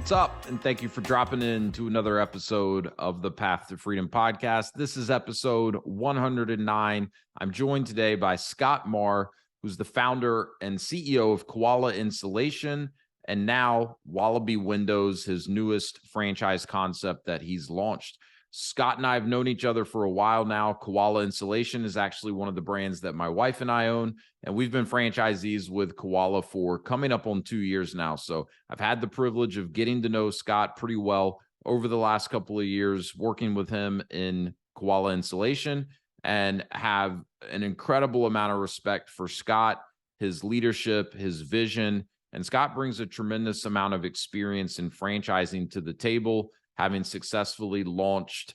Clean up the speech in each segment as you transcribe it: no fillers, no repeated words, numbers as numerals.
What's up? And thank you for dropping in to another episode of the Path to Freedom podcast. This is episode 109. I'm joined today by Scott Marr, who's the founder and CEO of Koala Insulation, and now Wallaby Windows, his newest franchise concept that he's launched. Scott and I have known each other for a while now. Koala Insulation is actually one of the brands that my wife and I own, and we've been franchisees with Koala for coming up on 2 years now. So I've had the privilege of getting to know Scott pretty well over the last couple of years, working with him in Koala Insulation, and have an incredible amount of respect for Scott, his leadership, his vision. And Scott brings a tremendous amount of experience in franchising to the table, having successfully launched,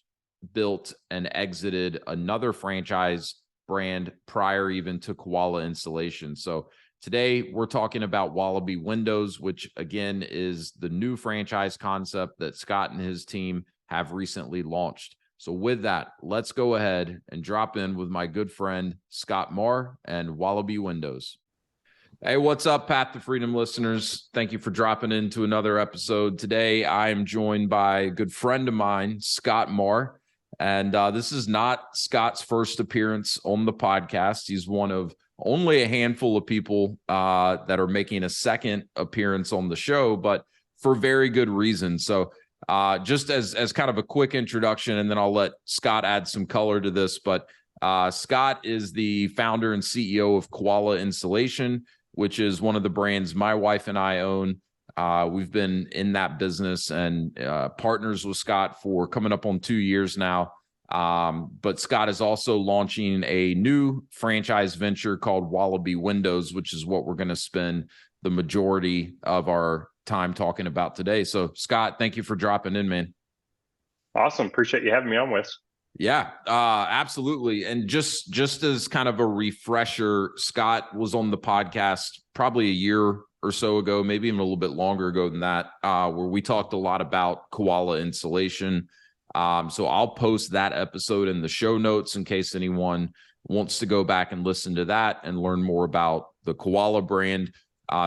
built, and exited another franchise brand prior even to Koala Insulation. So today we're talking about Wallaby Windows, which again is the new franchise concept that Scott and his team have recently launched. So with that, let's go ahead and drop in with my good friend, Scott Marr and Wallaby Windows. Hey, what's up, Path to Freedom listeners? Thank you for dropping into another episode. Today, I am joined by a good friend of mine, Scott Marr. And this is not Scott's first appearance on the podcast. He's one of only a handful of people that are making a second appearance on the show, but for very good reason. So just as kind of a quick introduction, and then I'll let Scott add some color to this. But Scott is the founder and CEO of Koala Insulation, which is one of the brands my wife and I own. We've been in that business and partners with Scott for coming up on 2 years now. But Scott is also launching a new franchise venture called Wallaby Windows, which is what we're going to spend the majority of our time talking about today. So Scott, thank you for dropping in, man. Awesome. Appreciate you having me on, Wes. Yeah, absolutely. And just as kind of a refresher, Scott was on the podcast probably a year or so ago, maybe even a little bit longer ago than that, where we talked a lot about Koala Insulation. So I'll post that episode in the show notes in case anyone wants to go back and listen to that and learn more about the Koala brand.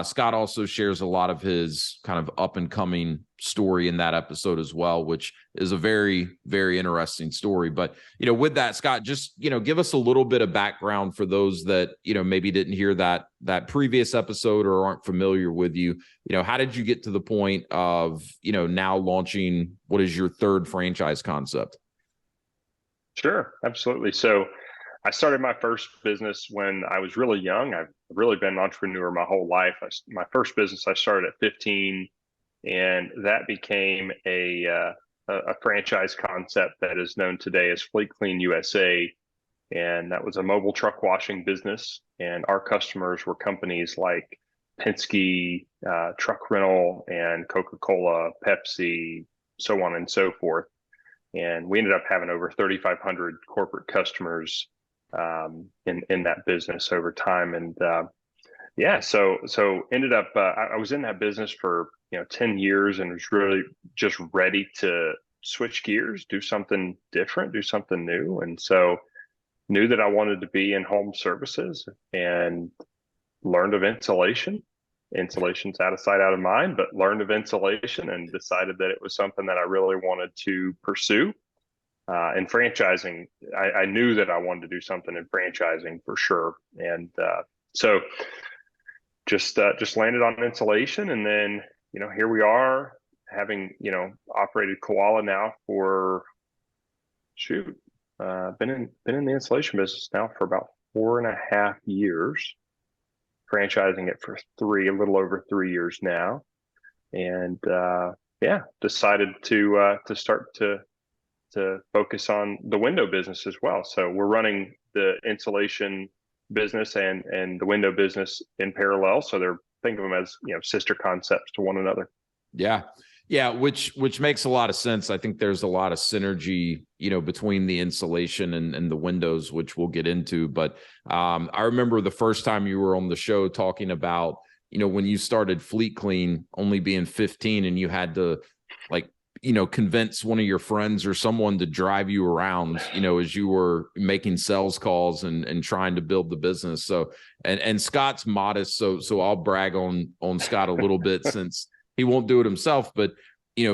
Scott also shares a lot of his kind of up and coming story in that episode as well, which is a very, very interesting story. But, with that, Scott, just, give us a little bit of background for those that, maybe didn't hear that previous episode or aren't familiar with you. How did you get to the point of, now launching what is your third franchise concept? Sure, absolutely. So I started my first business when I was really young. I've really been an entrepreneur my whole life. My first business I started at 15, and that became a franchise concept that is known today as Fleet Clean USA. And that was a mobile truck washing business. And our customers were companies like Penske, Truck Rental, and Coca-Cola, Pepsi, so on and so forth. And we ended up having over 3,500 corporate customers in that business over time. And so ended up I was in that business for 10 years and was really just ready to switch gears, do something different, do something new. And so knew that I wanted to be in home services and learned of insulation. Insulation's out of sight, out of mind, but learned of insulation and decided that it was something that I really wanted to pursue. And franchising, I knew that I wanted to do something in franchising for sure. And so just landed on insulation. And then, here we are having, operated Koala now for, been in the insulation business now for about 4.5 years, franchising it for a little over 3 years now. And decided to start to focus on the window business as well. So we're running the insulation business and the window business in parallel. So think of them as, sister concepts to one another. Yeah. Which makes a lot of sense. I think there's a lot of synergy, between the insulation and the windows, which we'll get into. But I remember the first time you were on the show talking about, when you started Fleet Clean only being 15 and you had to convince one of your friends or someone to drive you around, as you were making sales calls and trying to build the business. So, and Scott's modest. So I'll brag on Scott a little bit since he won't do it himself. But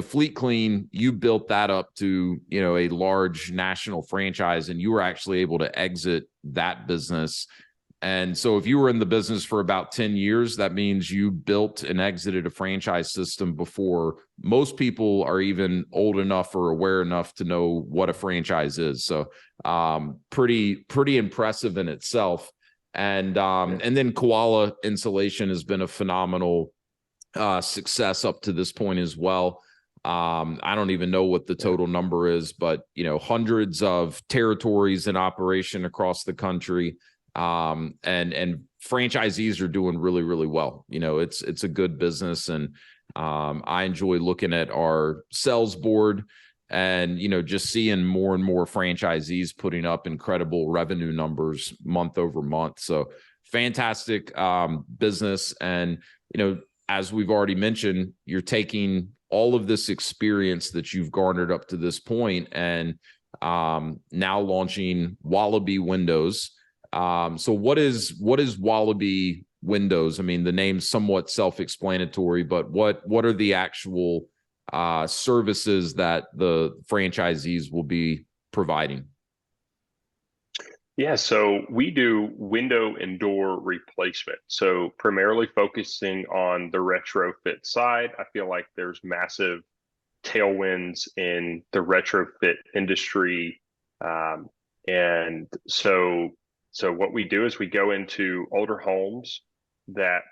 Fleet Clean, you built that up to, a large national franchise, and you were actually able to exit that business. And so if you were in the business for about 10 years, that means you built and exited a franchise system before most people are even old enough or aware enough to know what a franchise is. So pretty impressive in itself. And then Koala Insulation has been a phenomenal success up to this point as well. I don't even know what the total number is, but hundreds of territories in operation across the country. And franchisees are doing really, really well. It's a good business, and I enjoy looking at our sales board and just seeing more and more franchisees putting up incredible revenue numbers month over month. So fantastic business. And as we've already mentioned, you're taking all of this experience that you've garnered up to this point and now launching Wallaby Windows. So what is Wallaby Windows? I mean, the name's somewhat self-explanatory, but what are the actual services that the franchisees will be providing? Yeah, so we do window and door replacement. So primarily focusing on the retrofit side. I feel like there's massive tailwinds in the retrofit industry. And so what we do is we go into older homes that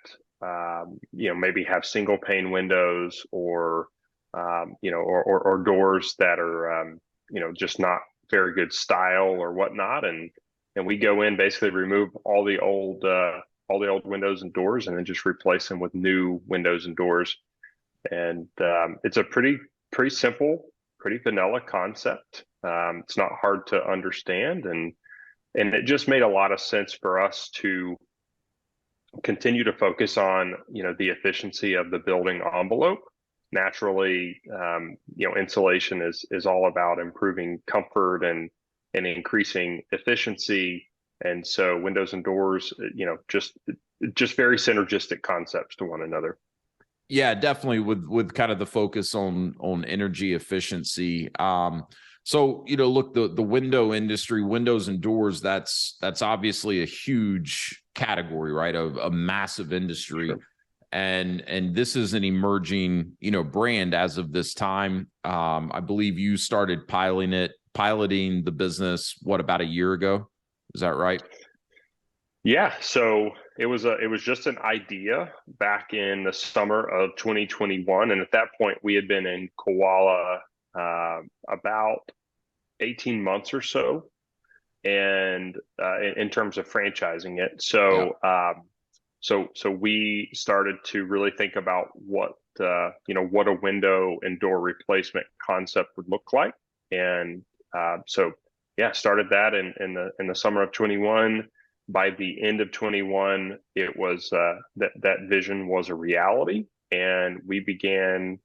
maybe have single pane windows or or doors that are just not very good style or whatnot, and we go in, basically remove all the old windows and doors, and then just replace them with new windows and doors. And it's a pretty simple, pretty vanilla concept. It's not hard to understand, and it just made a lot of sense for us to continue to focus on the efficiency of the building envelope. Naturally, insulation is all about improving comfort and increasing efficiency. And so windows and doors, just very synergistic concepts to one another. Yeah, definitely with kind of the focus on energy efficiency. So, look, the window industry, windows and doors, that's obviously a huge category, right? A massive industry. Sure. And this is an emerging, brand as of this time. I believe you started piloting the business, about a year ago? Is that right? Yeah. So it was just an idea back in the summer of 2021. And at that point we had been in Koala about 18 months or so. And in terms of franchising it. So, yeah. So we started to really think about what what a window and door replacement concept would look like, and started that in the summer of 21. By the end of 21, it was that vision was a reality, and we began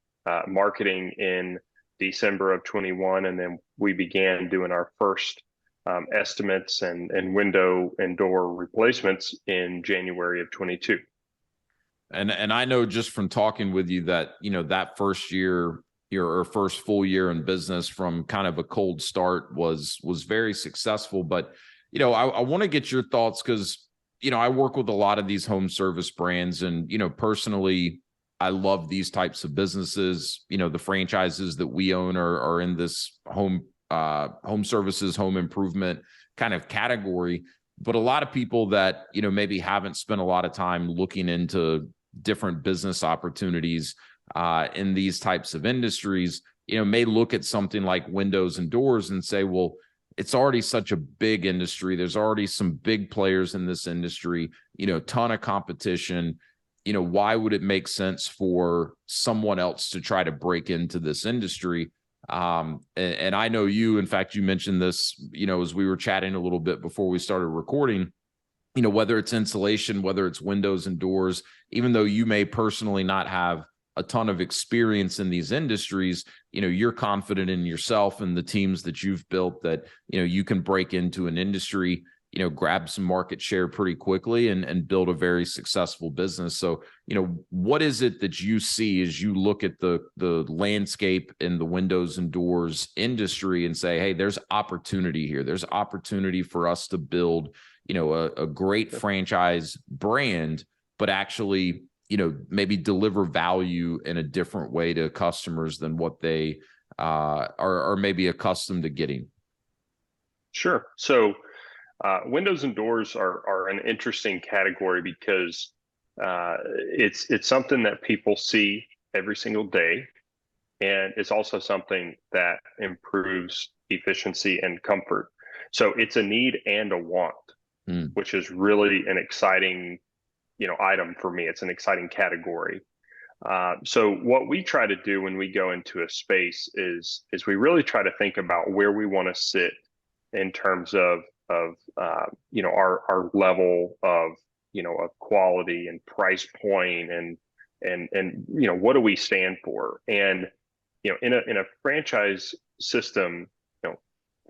marketing in December of 21, and then we began doing our first estimates and window and door replacements in January of 22. And I know just from talking with you that, that first year, your first full year in business from kind of a cold start was very successful. But, I want to get your thoughts because, I work with a lot of these home service brands and, personally, I love these types of businesses. The franchises that we own are in this home services, home improvement kind of category. But a lot of people that, maybe haven't spent a lot of time looking into different business opportunities in these types of industries, may look at something like windows and doors and say, well, it's already such a big industry. There's already some big players in this industry, ton of competition. Why would it make sense for someone else to try to break into this industry? And I know you, in fact, you mentioned this, as we were chatting a little bit before we started recording, whether it's insulation, whether it's windows and doors, even though you may personally not have a ton of experience in these industries, you're confident in yourself and the teams that you've built that, you can break into an industry, grab some market share pretty quickly and build a very successful business. So, what is it that you see as you look at the landscape in the windows and doors industry and say, hey, there's opportunity here. There's opportunity for us to build, a great franchise brand, but actually, maybe deliver value in a different way to customers than what they are maybe accustomed to getting. Sure. So windows and doors are an interesting category because it's something that people see every single day, and it's also something that improves efficiency and comfort. So it's a need and a want, which is really an exciting, item for me. It's an exciting category. So what we try to do when we go into a space is we really try to think about where we want to sit in terms of our level of of quality and price point and what do we stand for. And in a franchise system,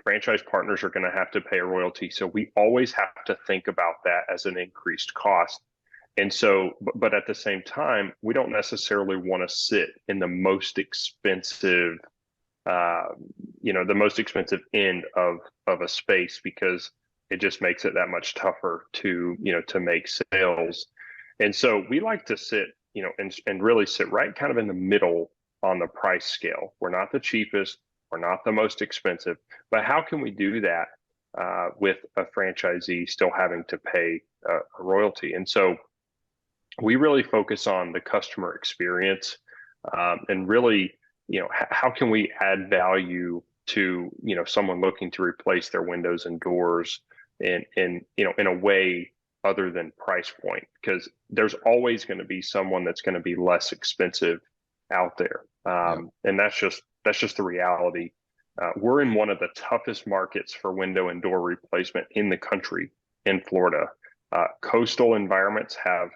franchise partners are going to have to pay a royalty, so we always have to think about that as an increased cost. And so, but at the same time, we don't necessarily want to sit in the most expensive the most expensive end of a space, because it just makes it that much tougher to to make sales. And so we like to sit and really sit right kind of in the middle on the price scale. We're not the cheapest, we're not the most expensive, but how can we do that with a franchisee still having to pay a royalty? And so we really focus on the customer experience, and really how can we add value to someone looking to replace their windows and doors in a way other than price point, because there's always going to be someone that's going to be less expensive out there. And that's just the reality. We're in one of the toughest markets for window and door replacement in the country, in Florida. Coastal environments have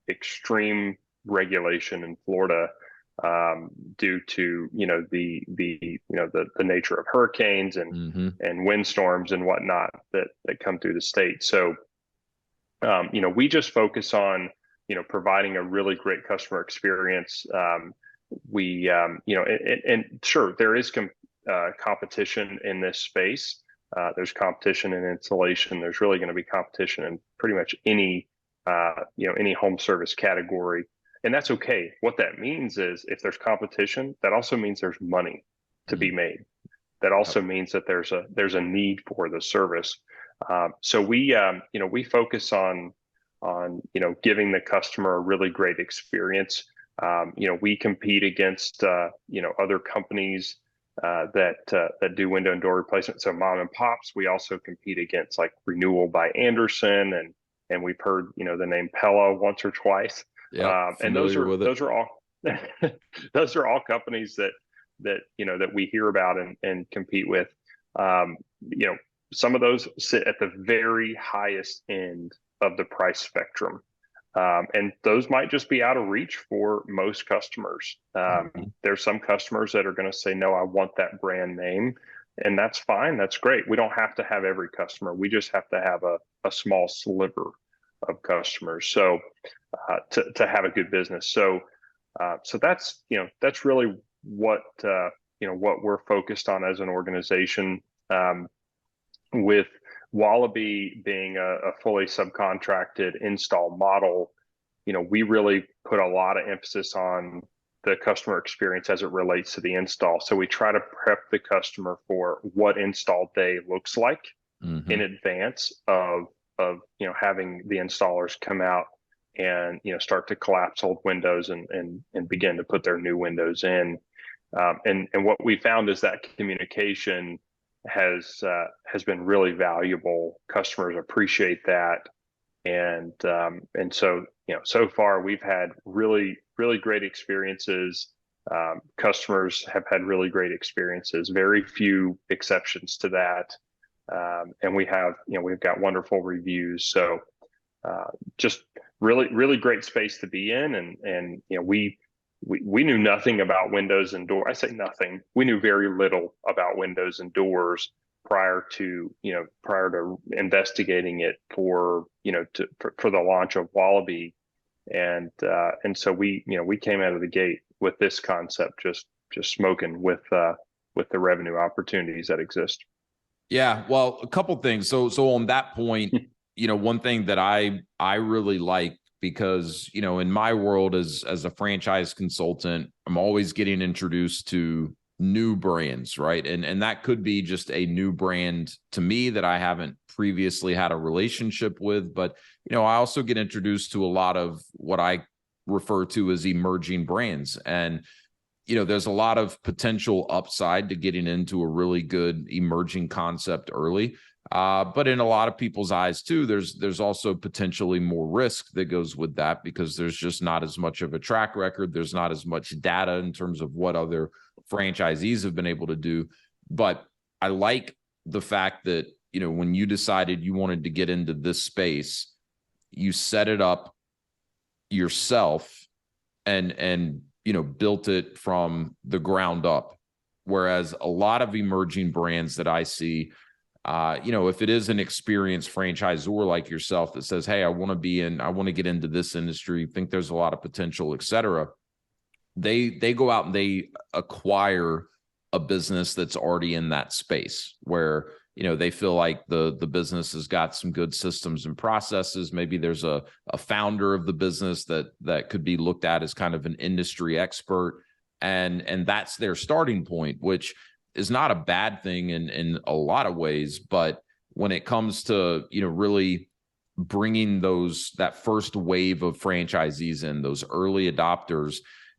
extreme regulation in Florida, due to the nature of hurricanes and windstorms and whatnot that come through the state. So we just focus on providing a really great customer experience. And sure, there is competition in this space. There's competition in insulation. There's really going to be competition in pretty much any any home service category. And that's okay. What that means is if there's competition, that also means there's money to be made. That also means that there's a need for the service. So we focus on giving the customer a really great experience. We compete against other companies that do window and door replacement. So mom and pops. We also compete against like Renewal by Andersen, and we've heard the name Pella once or twice. Yeah, and those are all those are all companies that we hear about and compete with. Some of those sit at the very highest end of the price spectrum, and those might just be out of reach for most customers. There's some customers that are going to say, no, I want that brand name, and that's fine. That's great. We don't have to have every customer. We just have to have a small sliver of customers. So to have a good business. So that's really what what we're focused on as an organization. With Wallaby being a fully subcontracted install model, we really put a lot of emphasis on the customer experience as it relates to the install. So we try to prep the customer for what install day looks like in advance of having the installers come out and start to collapse old windows and begin to put their new windows in. And what we found is that communication has been really valuable. Customers appreciate that, and so so far we've had really great experiences. Customers have had really great experiences. Very few exceptions to that, and we have we've got wonderful reviews. So just really great space to be in, and we knew nothing about windows and doors. I say nothing. We knew very little about windows and doors prior to investigating it for for the launch of Wallaby, and so we came out of the gate with this concept, just smoking with the revenue opportunities that exist. Yeah, well, a couple things. So on that point, one thing that I really like, because in my world as a franchise consultant, I'm always getting introduced to new brands, right? And that could be just a new brand to me that I haven't previously had a relationship with, but I also get introduced to a lot of what I refer to as emerging brands. And there's a lot of potential upside to getting into a really good emerging concept early. But in a lot of people's eyes too, there's also potentially more risk that goes with that, because there's just not as much of a track record. There's not as much data in terms of what other franchisees have been able to do. But I like the fact that, when you decided you wanted to get into this space, you set it up yourself and built it from the ground up. Whereas a lot of emerging brands that I see, if it is an experienced franchisor like yourself that says, hey, I want to get into this industry, think there's a lot of potential, et cetera, they go out and they acquire a business that's already in that space where they feel like the business has got some good systems and processes. Maybe there's a founder of the business that could be looked at as kind of an industry expert, and that's their starting point, which is not a bad thing in a lot of ways. But when it comes to really bringing that first wave of franchisees in, those early adopters,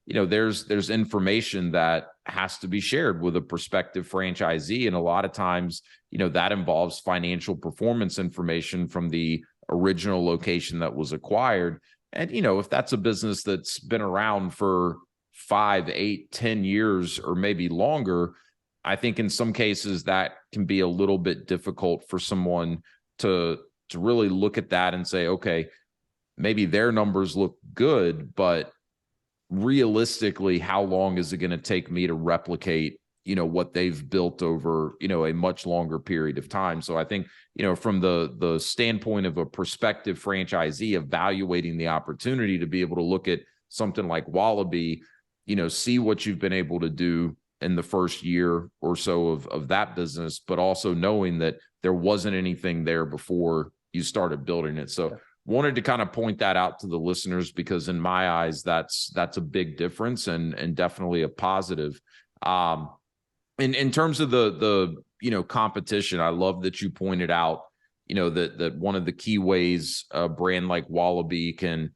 there's information that has to be shared with a prospective franchisee. And a lot of times, that involves financial performance information from the original location that was acquired. And, if that's a business that's been around for 5, 8, 10 years or maybe longer, I think in some cases that can be a little bit difficult for someone to really look at that and say, okay, maybe their numbers look good, but realistically, how long is it going to take me to replicate, what they've built over, a much longer period of time? So I think, from the standpoint of a prospective franchisee evaluating the opportunity to be able to look at something like Wallaby, see what you've been able to do in the first year or so of that business, but also knowing that there wasn't anything there before you started building it. So wanted to kind of point that out to the listeners, because in my eyes, that's a big difference and definitely a positive. In terms of the competition, I love that you pointed out, that one of the key ways a brand like Wallaby can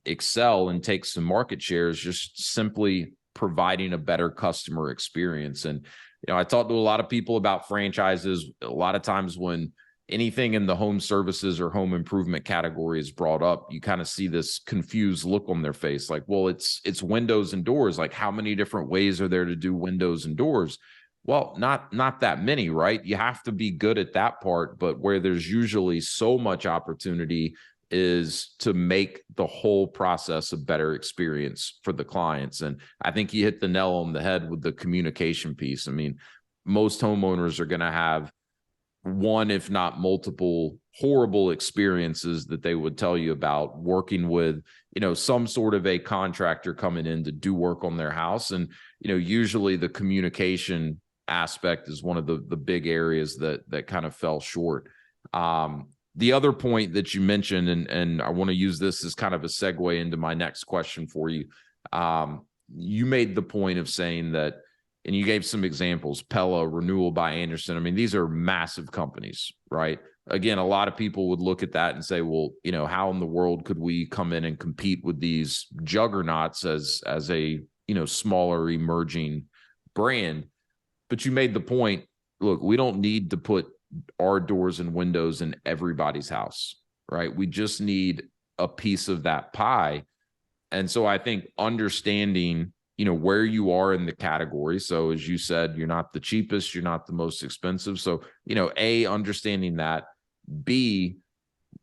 excel and take some market share is just simply providing a better customer experience. And I talk to a lot of people about franchises. A lot of times when anything in the home services or home improvement category is brought up, you kind of see this confused look on their face, like, well, it's windows and doors. Like, how many different ways are there to do windows and doors? Well, not that many, right? You have to be good at that part, but where there's usually so much opportunity is to make the whole process a better experience for the clients. And I think you hit the nail on the head with the communication piece. I mean, most homeowners are going to have one, if not multiple, horrible experiences that they would tell you about working with, some sort of a contractor coming in to do work on their house. And, usually the communication aspect is one of the big areas that kind of fell short. The other point that you mentioned, and I want to use this as kind of a segue into my next question for you. You made the point of saying that, and you gave some examples, Pella, Renewal by Andersen. I mean, these are massive companies, right? Again, a lot of people would look at that and say, well, how in the world could we come in and compete with these juggernauts as a, smaller emerging brand? But you made the point, look, we don't need to put our doors and windows in everybody's house, right? We just need a piece of that pie. And so I think understanding, where you are in the category. So as you said, you're not the cheapest, you're not the most expensive. So, A, understanding that, B,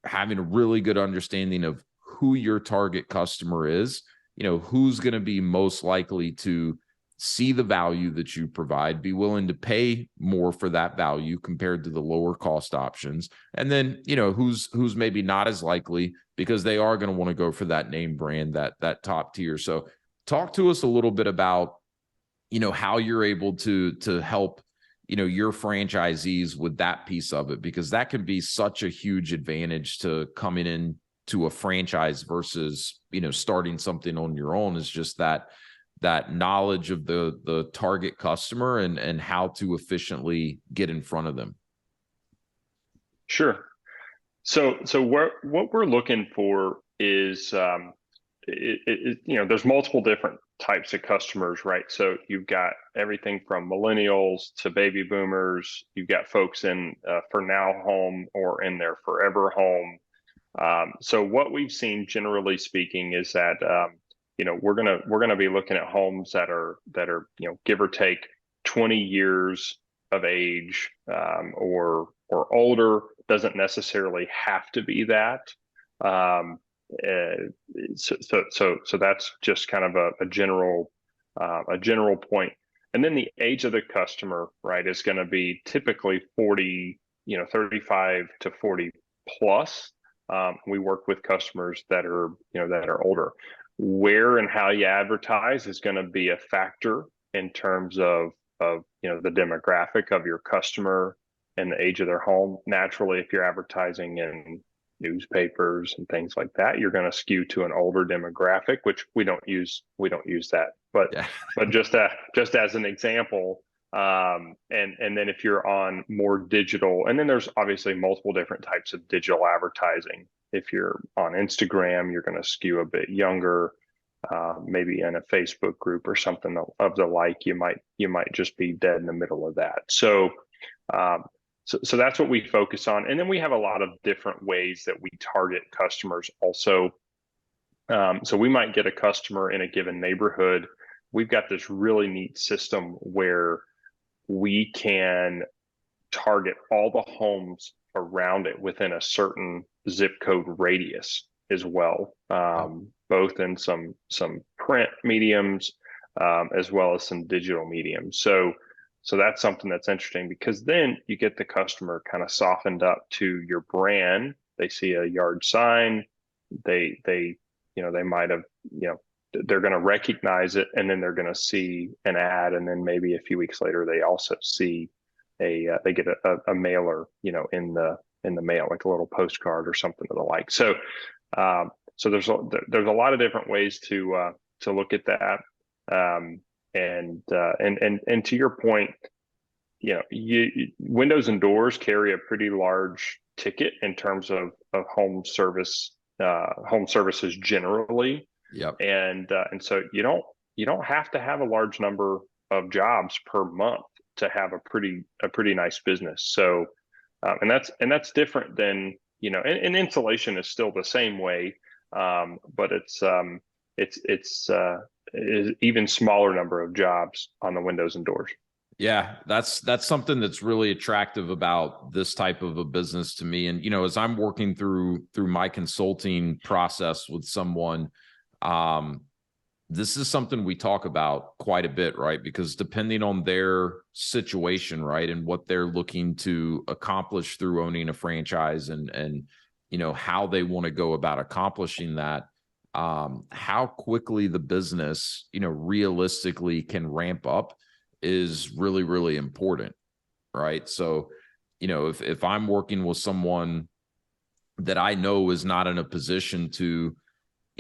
having a really good understanding of who your target customer is, who's going to be most likely to see the value that you provide, be willing to pay more for that value compared to the lower cost options. And then, who's maybe not as likely, because they are going to want to go for that name brand, that top tier. So talk to us a little bit about, how you're able to help, your franchisees with that piece of it, because that can be such a huge advantage to coming in to a franchise versus, starting something on your own, is just that knowledge of the target customer and how to efficiently get in front of them. Sure. So what we're looking for is, there's multiple different types of customers, right? So you've got everything from millennials to baby boomers. You've got folks in for now home or in their forever home. So what we've seen, generally speaking, is that we're gonna be looking at homes that are give or take 20 years of age, or older. Doesn't necessarily have to be that. Um, so that's just kind of a general point. And then the age of the customer, right, is going to be typically 40, 35 to 40 plus. We work with customers that are older. Where and how you advertise is going to be a factor in terms of the demographic of your customer and the age of their home. Naturally, if you're advertising in newspapers and things like that, you're going to skew to an older demographic, which we don't use that. But Yeah. but just as an example, and then if you're on more digital, and then there's obviously multiple different types of digital advertising. If you're on Instagram, you're going to skew a bit younger. Maybe in a Facebook group or something of the like, you might just be dead in the middle of that. So that's what we focus on. And then we have a lot of different ways that we target customers also. So we might get a customer in a given neighborhood. We've got this really neat system where we can target all the homes around it within a certain zip code radius as well, both in some print mediums, as well as some digital mediums. So that's something that's interesting, because then you get the customer kind of softened up to your brand. They see a yard sign, they might have, they're going to recognize it, and then they're going to see an ad, and then maybe a few weeks later they also see they get a mailer, in the mail, like a little postcard or something of the like. So there's a lot of different ways to look at that. And to your point, windows and doors carry a pretty large ticket in terms of home services generally. Yep. And so you don't have to have a large number of jobs per month to have a pretty nice business. So and that's different than, and insulation is still the same way, but it's even smaller number of jobs on the windows and doors. Yeah, that's something that's really attractive about this type of a business to me. And, as I'm working through my consulting process with someone, this is something we talk about quite a bit, right? Because depending on their situation, right, and what they're looking to accomplish through owning a franchise and how they want to go about accomplishing that, how quickly the business, realistically can ramp up is really, really important, right? So, if I'm working with someone that I know is not in a position to,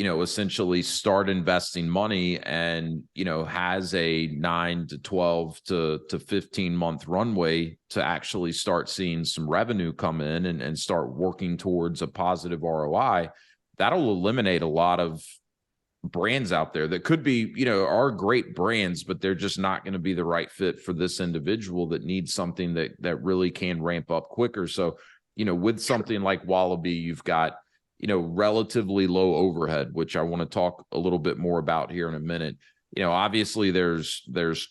essentially start investing money and, has a 9 to 12 to 15 month runway to actually start seeing some revenue come in and start working towards a positive ROI, that'll eliminate a lot of brands out there that could be, are great brands, but they're just not going to be the right fit for this individual that needs something that really can ramp up quicker. So, with something like Wallaby, you've got, relatively low overhead, which I want to talk a little bit more about here in a minute. Obviously there's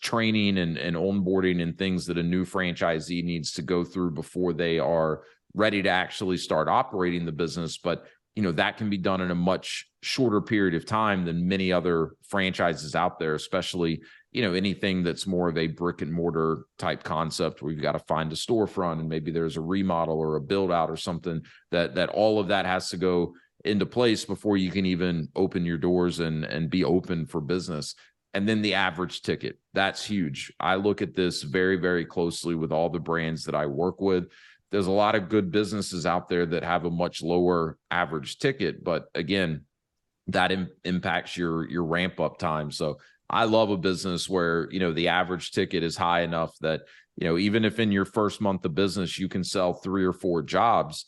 training and onboarding and things that a new franchisee needs to go through before they are ready to actually start operating the business. But, that can be done in a much shorter period of time than many other franchises out there, especially, anything that's more of a brick and mortar type concept where you've got to find a storefront and maybe there's a remodel or a build out or something that all of that has to go into place before you can even open your doors and be open for business. And then the average ticket, that's huge. I look at this very, very closely with all the brands that I work with. There's a lot of good businesses out there that have a much lower average ticket, but again, that impacts your ramp up time. So I love a business where, the average ticket is high enough that, even if in your first month of business, you can sell 3 or 4 jobs,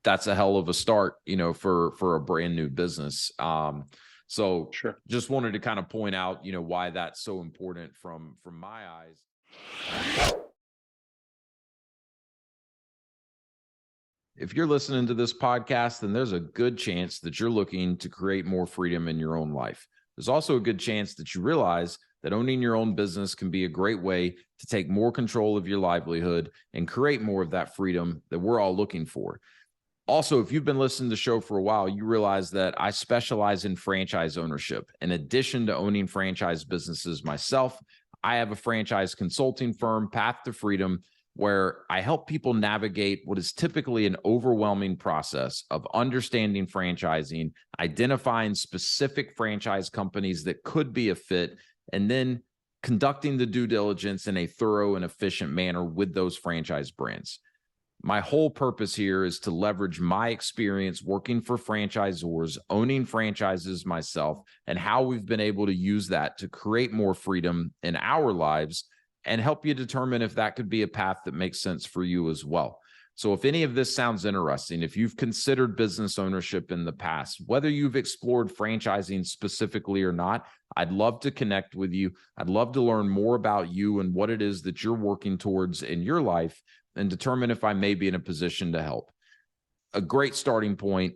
that's a hell of a start, for a brand new business. So Sure. just wanted to kind of point out, why that's so important from my eyes. If you're listening to this podcast, then there's a good chance that you're looking to create more freedom in your own life. There's also a good chance that you realize that owning your own business can be a great way to take more control of your livelihood and create more of that freedom that we're all looking for. Also, if you've been listening to the show for a while, you realize that I specialize in franchise ownership. In addition to owning franchise businesses myself, I have a franchise consulting firm, Path to Freedom, where I help people navigate what is typically an overwhelming process of understanding franchising, identifying specific franchise companies that could be a fit, and then conducting the due diligence in a thorough and efficient manner with those franchise brands. My whole purpose here is to leverage my experience working for franchisors, owning franchises myself, and how we've been able to use that to create more freedom in our lives and help you determine if that could be a path that makes sense for you as well. So if any of this sounds interesting, if you've considered business ownership in the past, whether you've explored franchising specifically or not, I'd love to connect with you. I'd love to learn more about you and what it is that you're working towards in your life and determine if I may be in a position to help. A great starting point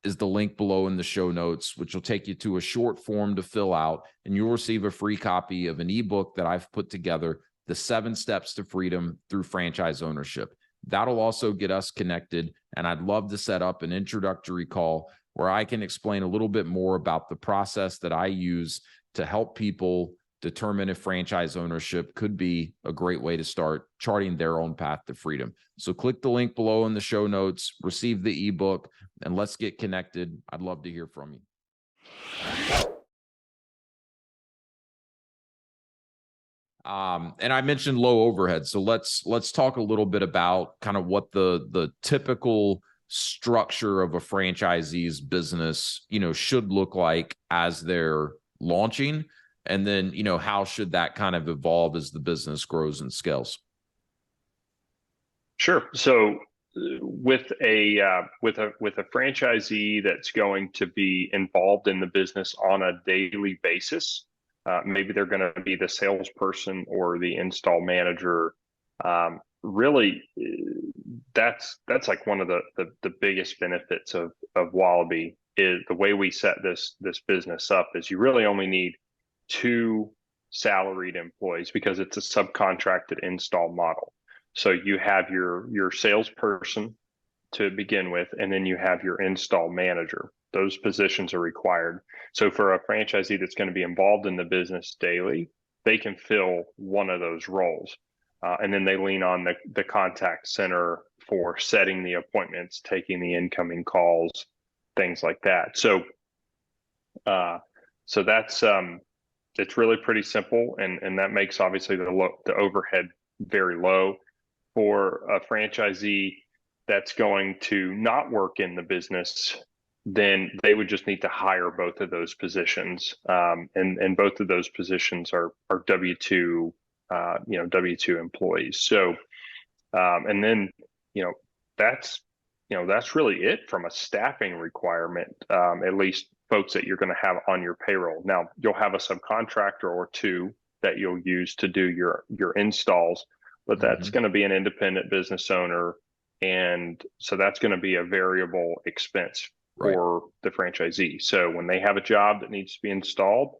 is the link below in the show notes, which will take you to a short form to fill out, and you'll receive a free copy of an ebook that I've put together, The 7 Steps to Freedom Through Franchise Ownership. That'll also get us connected, and I'd love to set up an introductory call where I can explain a little bit more about the process that I use to help people determine if franchise ownership could be a great way to start charting their own path to freedom. So click the link below in the show notes, receive the ebook, and let's get connected. I'd love to hear from you. And I mentioned low overhead. So let's talk a little bit about kind of what the typical structure of a franchisee's business, should look like as they're launching. And then, how should that kind of evolve as the business grows and scales? Sure. So with a franchisee that's going to be involved in the business on a daily basis, maybe they're going to be the salesperson or the install manager. Really, that's like one of the biggest benefits of Wallaby is the way we set this business up is you really only need 2 salaried employees because it's a subcontracted install model. So you have your salesperson to begin with, and then you have your install manager. Those positions are required. So for a franchisee that's going to be involved in the business daily, they can fill one of those roles. And then they lean on the contact center for setting the appointments, taking the incoming calls, things like that. So that's it's really pretty simple, and that makes obviously the overhead very low. For a franchisee that's going to not work in the business, then they would just need to hire both of those positions, and both of those positions are W-2 W-2 employees. So and then that's that's really it from a staffing requirement, at least folks that you're going to have on your payroll. Now you'll have a subcontractor or 2 that you'll use to do your installs, but that's going to be an independent business owner, and so that's going to be a variable expense for the franchisee. So when they have a job that needs to be installed,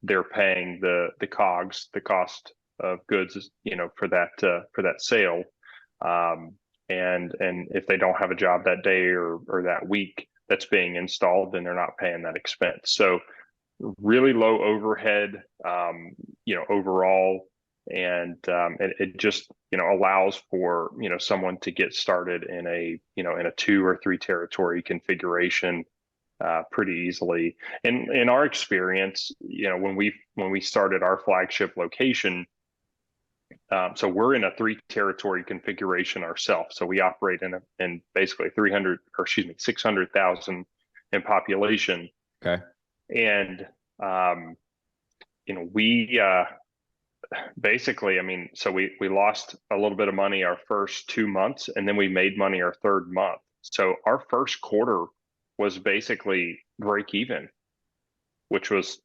they're paying the COGS, the cost of goods, for that sale. And if they don't have a job that day or that week, that's being installed, then they're not paying that expense. So really low overhead, overall. And it just, allows for, someone to get started in a 2 or 3 territory configuration pretty easily. And in our experience, when we started our flagship location, so we're in a 3 territory configuration ourselves. So we operate in basically 600,000 in population. Okay. And we basically, so we lost a little bit of money our first 2 months, and then we made money our third month. So our first quarter was basically break even, which was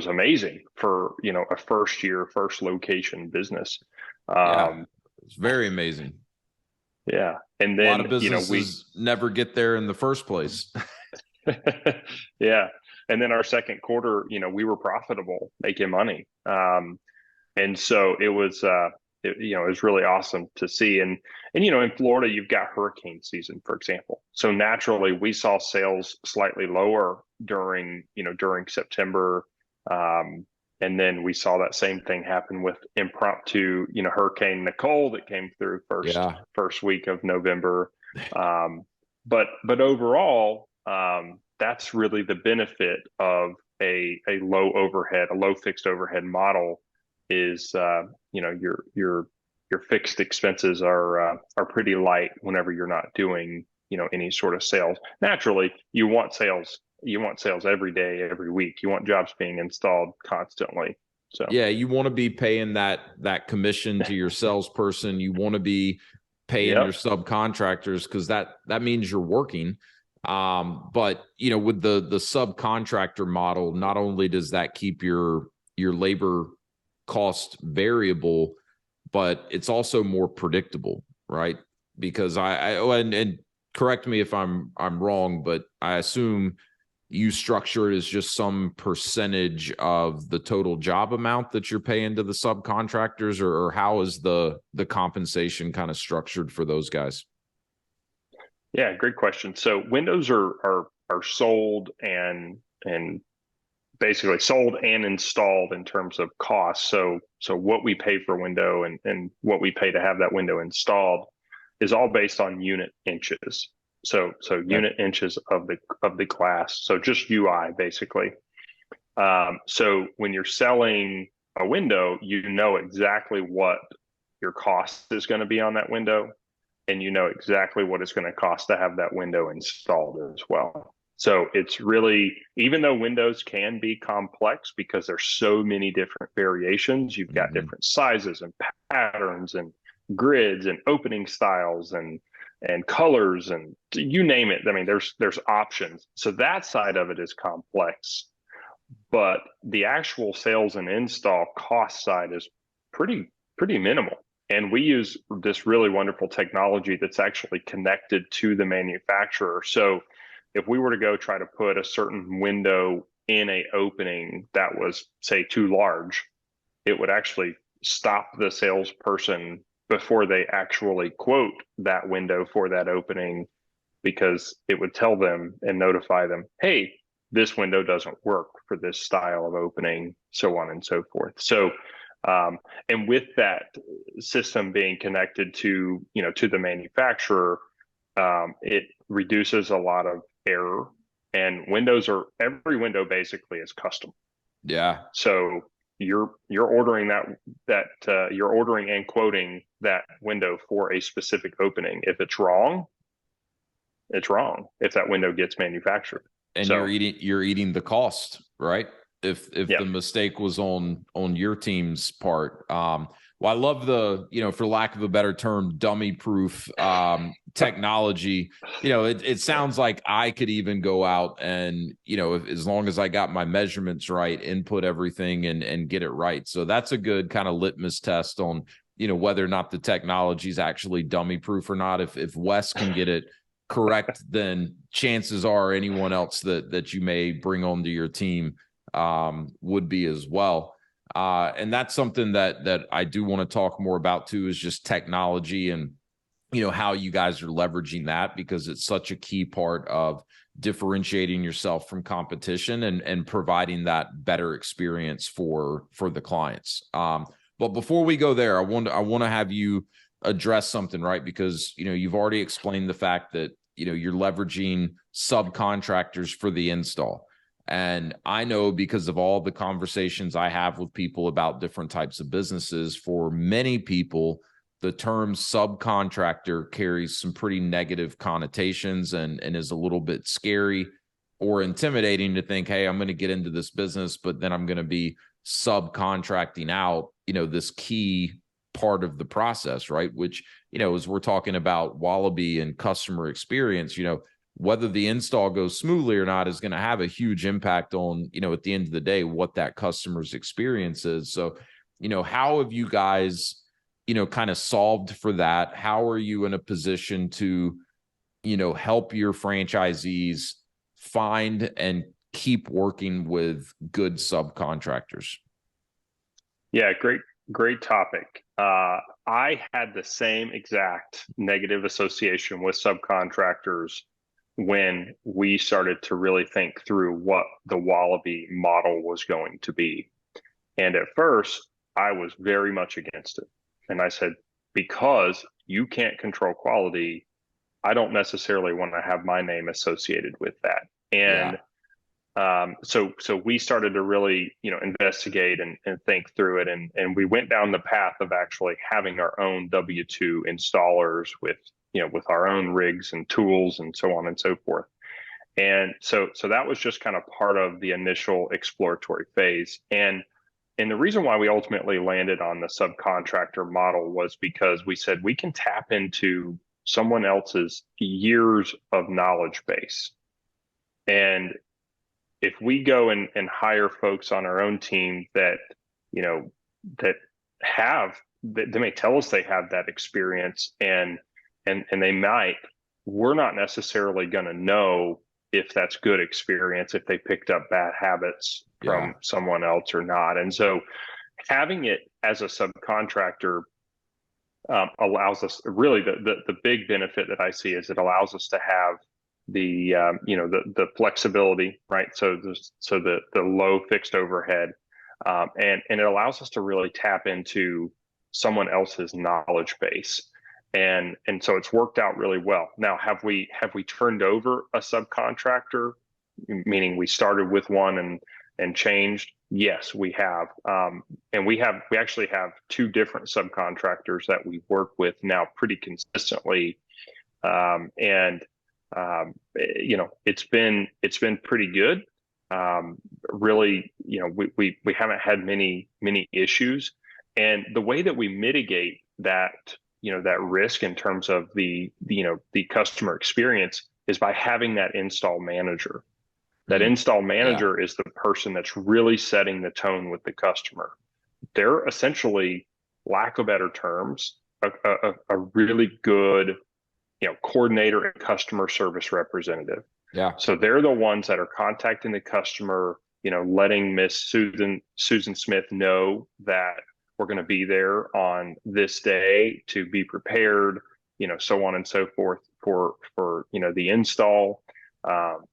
amazing for a first location business. Yeah, it's very amazing. Yeah, and A lot then of businesses never get there in the first place. yeah, and then our second quarter, we were profitable, making money. And so it was really awesome to see. And in Florida, you've got hurricane season, for example. So naturally, we saw sales slightly lower during September. And then we saw that same thing happen with impromptu, Hurricane Nicole that came through first week of November. But overall, that's really the benefit of a low fixed overhead model is your fixed expenses are pretty light whenever you're not doing any sort of sales. Naturally, you want sales every day, every week. You want jobs being installed constantly. So yeah, you want to be paying that commission to your salesperson. You want to be paying your subcontractors because that means you're working. But with the subcontractor model, not only does that keep your labor cost variable, but it's also more predictable, right? Because and correct me if I'm wrong, but I assume you structure it as just some percentage of the total job amount that you're paying to the subcontractors, or how is the compensation kind of structured for those guys? Yeah, great question. So windows are sold and basically sold and installed in terms of cost. So what we pay for a window and what we pay to have that window installed is all based on unit inches. So unit inches of the glass. So just UI basically. So when you're selling a window, you know exactly what your cost is going to be on that window, and you know exactly what it's going to cost to have that window installed as well. So it's really, even though windows can be complex because there's so many different variations, you've got different sizes and patterns and grids and opening styles and colors and you name it. I mean, there's options. So that side of it is complex, but the actual sales and install cost side is pretty minimal. And we use this really wonderful technology that's actually connected to the manufacturer. So if we were to go try to put a certain window in a opening that was, say, too large, it would actually stop the salesperson before they actually quote that window for that opening, because it would tell them and notify them, hey, this window doesn't work for this style of opening, so on and so forth. So and with that system being connected to the manufacturer, it reduces a lot of error. And every window basically is custom. Yeah. So you're ordering you're ordering and quoting that window for a specific opening. If it's wrong, it's wrong. If that window gets manufactured, and you're eating the cost, right? If the mistake was on your team's part. Well, I love the, for lack of a better term, dummy proof technology. It sounds like I could even go out and, as long as I got my measurements right, input everything and get it right. So that's a good kind of litmus test on, whether or not the technology is actually dummy proof or not. If Wes can get it correct, then chances are anyone else that you may bring onto your team would be as well. And that's something that I do want to talk more about too, is just technology. And, how you guys are leveraging that, because it's such a key part of differentiating yourself from competition and providing that better experience for the clients. But before we go there, I want to have you address something, right? Because, you've already explained the fact that, you're leveraging subcontractors for the install. And I know, because of all the conversations I have with people about different types of businesses, for many people, the term subcontractor carries some pretty negative connotations and is a little bit scary or intimidating to think, hey, I'm going to get into this business, but then I'm going to be subcontracting out, this key part of the process, right? Which, as we're talking about Wallaby and customer experience, whether the install goes smoothly or not is going to have a huge impact on, at the end of the day, what that customer's experience is. So, how have you guys, kind of solved for that? How are you in a position to, help your franchisees find and keep working with good subcontractors? Yeah, great topic. I had the same exact negative association with subcontractors when we started to really think through what the Wallaby model was going to be. And at first, I was very much against it. And I said, because you can't control quality, I don't necessarily want to have my name associated with that. And so we started to really, investigate and think through it. And we went down the path of actually having our own W-2 installers with, with our own rigs and tools and so on and so forth. And so that was just kind of part of the initial exploratory phase. And the reason why we ultimately landed on the subcontractor model was because we said we can tap into someone else's years of knowledge base. And if we go and hire folks on our own team that, they may tell us they have that experience and they might, we're not necessarily going to know if that's good experience, if they picked up bad habits from someone else or not. And so having it as a subcontractor allows us, really the big benefit that I see is it allows us to have the the flexibility, right? So the low fixed overhead, and it allows us to really tap into someone else's knowledge base. And so it's worked out really well. Now, have we turned over a subcontractor, meaning we started with one and changed? Yes, we have. And we actually have two different subcontractors that we work with now pretty consistently. It's been pretty good. Really, we haven't had many issues. And the way that we mitigate that, that risk in terms of the customer experience is by having that install manager. That install manager is the person that's really setting the tone with the customer. They're essentially, lack of better terms, a really good, coordinator and customer service representative. Yeah. So they're the ones that are contacting the customer, letting Miss Susan Smith know that we're going to be there on this day to be prepared, so on and so forth for the install.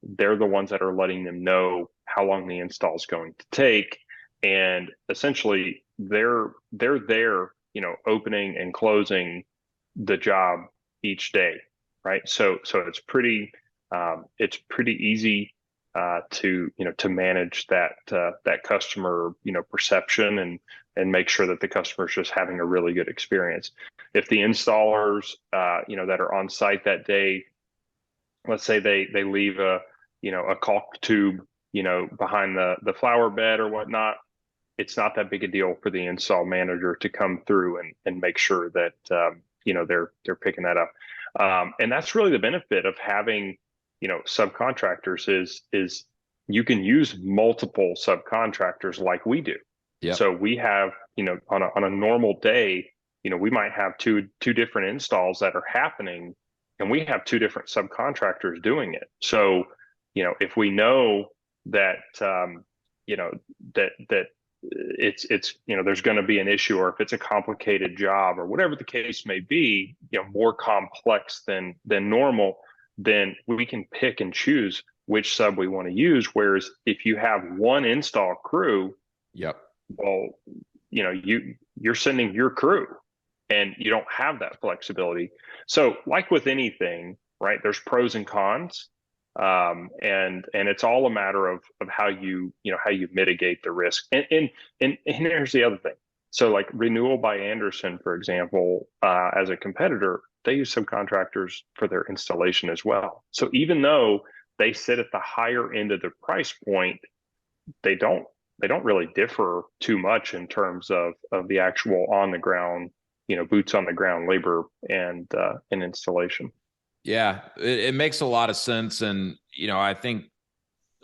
They're the ones that are letting them know how long the install is going to take, and essentially they're there, opening and closing the job each day, right? So it's pretty easy to manage that customer perception and make sure that the customer is just having a really good experience. If the installers that are on site that day, let's say they leave a caulk tube behind the flower bed or whatnot, it's not that big a deal for the install manager to come through and make sure that they're picking that up. And that's really the benefit of having subcontractors is you can use multiple subcontractors like we do. Yep. So we have on a normal day, we might have two different installs that are happening, and we have two different subcontractors doing it. So if we know that that it's there's going to be an issue, or if it's a complicated job or whatever the case may be, more complex than normal, then we can pick and choose which sub we want to use. Whereas if you have one install crew, Yep. well, you're sending your crew and you don't have that flexibility. So like with anything, right, there's pros and cons. And it's all a matter of how how you mitigate the risk. And here's the other thing. So like Renewal by Andersen, for example, as a competitor, they use subcontractors for their installation as well. So even though they sit at the higher end of the price point, they don't really differ too much in terms of the actual on the ground, boots on the ground labor and installation. Yeah, it makes a lot of sense. And, I think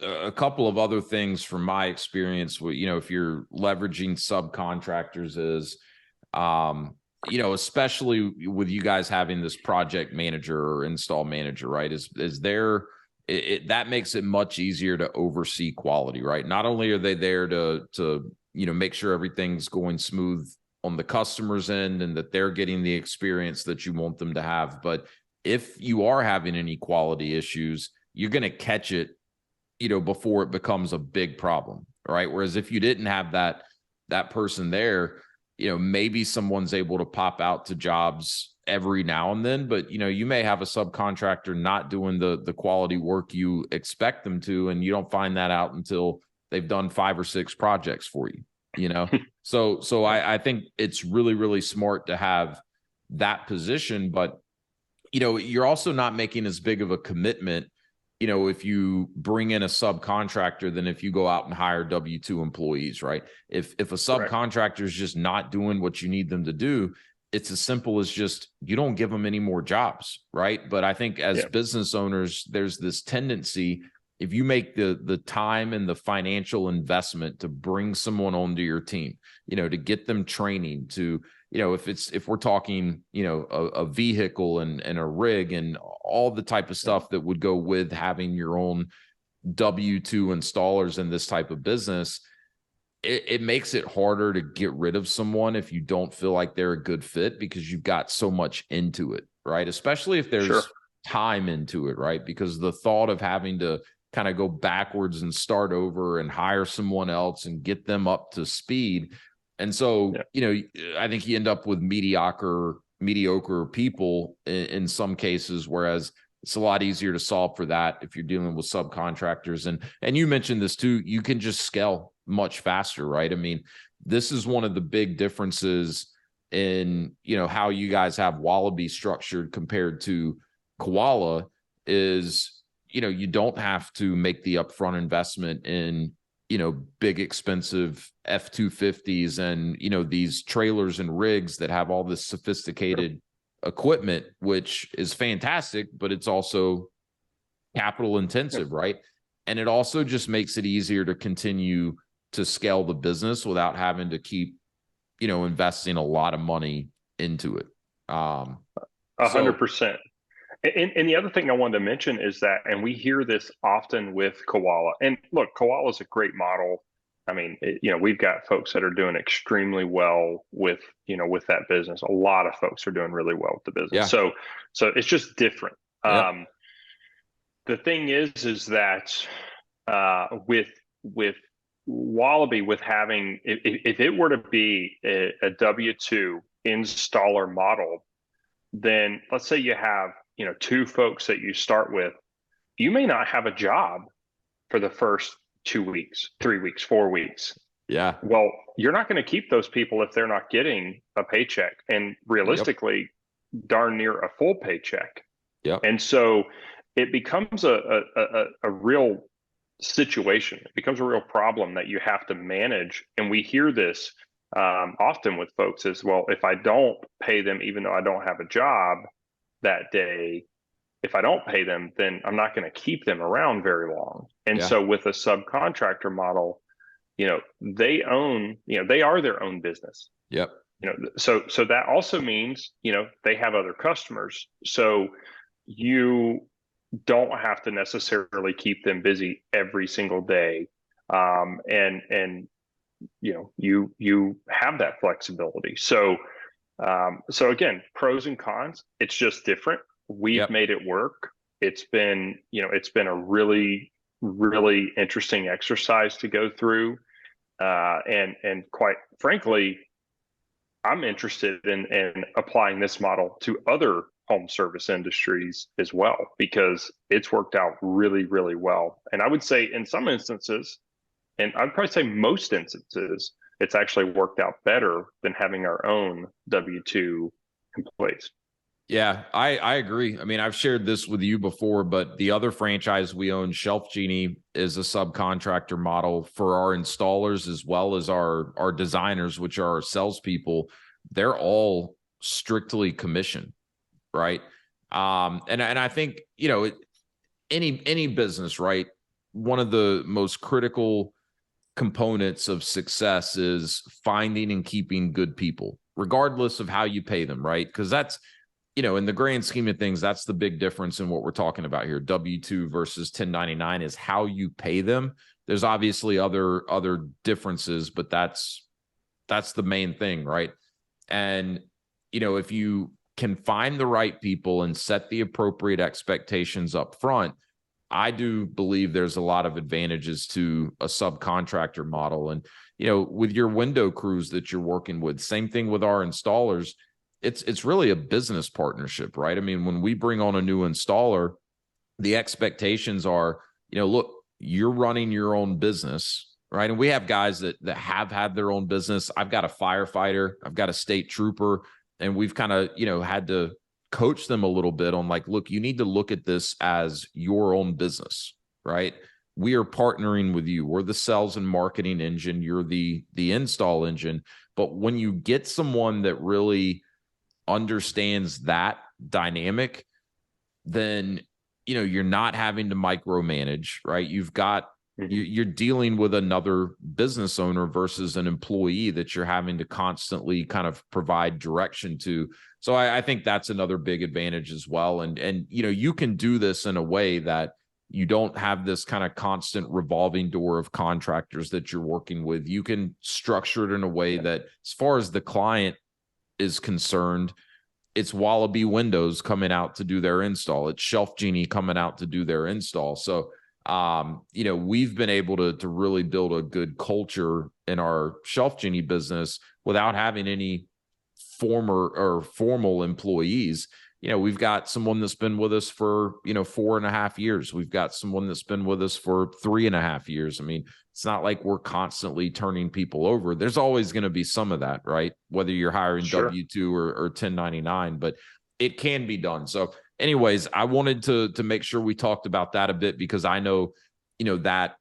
a couple of other things from my experience, if you're leveraging subcontractors is, especially with you guys having this project manager or install manager, right? Is there, that makes it much easier to oversee quality, right? Not only are they there to make sure everything's going smooth on the customer's end and that they're getting the experience that you want them to have, but if you are having any quality issues, you're going to catch it, before it becomes a big problem, right? Whereas if you didn't have that person there, maybe someone's able to pop out to jobs every now and then, but you may have a subcontractor not doing the quality work you expect them to, and you don't find that out until they've done 5 or 6 projects for you. So I think it's really, really smart to have that position, but you're also not making as big of a commitment, if you bring in a subcontractor than if you go out and hire W-2 employees, right? If a subcontractor is just not doing what you need them to do, it's as simple as just, you don't give them any more jobs, right? But I think as business owners, there's this tendency, if you make the time and the financial investment to bring someone onto your team, to get them training, to if we're talking, a vehicle and a rig and all the type of stuff that would go with having your own W-2 installers in this type of business, it makes it harder to get rid of someone if you don't feel like they're a good fit, because you've got so much into it, right? Especially if there's time into it, right? Because the thought of having to kind of go backwards and start over and hire someone else and get them up to speed. And so, I think you end up with mediocre people in some cases, whereas it's a lot easier to solve for that if you're dealing with subcontractors. And you mentioned this too, you can just scale much faster, right? I mean, this is one of the big differences in, how you guys have Wallaby structured compared to Koala is, you don't have to make the upfront investment in, big expensive F-250s and, these trailers and rigs that have all this sophisticated equipment, which is fantastic, but it's also capital intensive, right? And it also just makes it easier to continue to scale the business without having to keep, investing a lot of money into it. 100%. And the other thing I wanted to mention is that, and we hear this often with Koala, and look, Koala is a great model. I mean, we've got folks that are doing extremely well with that business. A lot of folks are doing really well with the business. So it's just different. The thing is that with Wallaby, with having, if it were to be a W-2 installer model, then let's say you have 2 folks that you start with, you may not have a job for the first 2 weeks, 3 weeks, 4 weeks. Yeah. Well, you're not going to keep those people if they're not getting a paycheck, and realistically, darn near a full paycheck. Yep. And so it becomes a real situation. It becomes a real problem that you have to manage. And we hear this often with folks as well. If I don't pay them, even though I don't have a job that day, if I don't pay them, then I'm not going to keep them around very long. And so with a subcontractor model, they own, they are their own business. Yep. So that also means, they have other customers. So you don't have to necessarily keep them busy every single day. And you have that flexibility. So again, pros and cons. It's just different. We've Yep. made it work. It's been a really, really interesting exercise to go through. And quite frankly, I'm interested in applying this model to other home service industries as well, because it's worked out really, really well. And I would say in some instances, and I'd probably say most instances, it's actually worked out better than having our own W-2 employees. Yeah, I agree. I mean, I've shared this with you before, but the other franchise we own, Shelf Genie, is a subcontractor model for our installers as well as our designers, which are our salespeople. They're all strictly commission, right? And I think any business, right? One of the most critical components of success is finding and keeping good people, regardless of how you pay them, right? Because that's in the grand scheme of things, that's the big difference in what we're talking about here. W-2 versus 1099 is how you pay them. There's obviously other differences, but that's the main thing, right? And if you can find the right people and set the appropriate expectations up front, I do believe there's a lot of advantages to a subcontractor model. And with your window crews that you're working with, same thing with our installers. It's really a business partnership, right? I mean, when we bring on a new installer, the expectations are, look, you're running your own business, right? And we have guys that have had their own business. I've got a firefighter, I've got a state trooper, and we've kind of, had to coach them a little bit on like, look, you need to look at this as your own business, right? We are partnering with you. We're the sales and marketing engine. You're the install engine. But when you get someone that really understands that dynamic, then you're not having to micromanage, right? You're dealing with another business owner versus an employee that you're having to constantly kind of provide direction to. So I think that's another big advantage as well. And you can do this in a way that you don't have this kind of constant revolving door of contractors that you're working with. You can structure it in a way that, as far as the client is concerned, it's Wallaby Windows coming out to do their install. It's Shelf Genie coming out to do their install. So, we've been able to really build a good culture in our Shelf Genie business without having any formal employees. We've got someone that's been with us for, 4.5 years. We've got someone that's been with us for 3.5 years. I mean, it's not like we're constantly turning people over. There's always going to be some of that, right? Whether you're hiring Sure. W-2 or 1099, but it can be done. So anyways, I wanted to make sure we talked about that a bit, because I know, that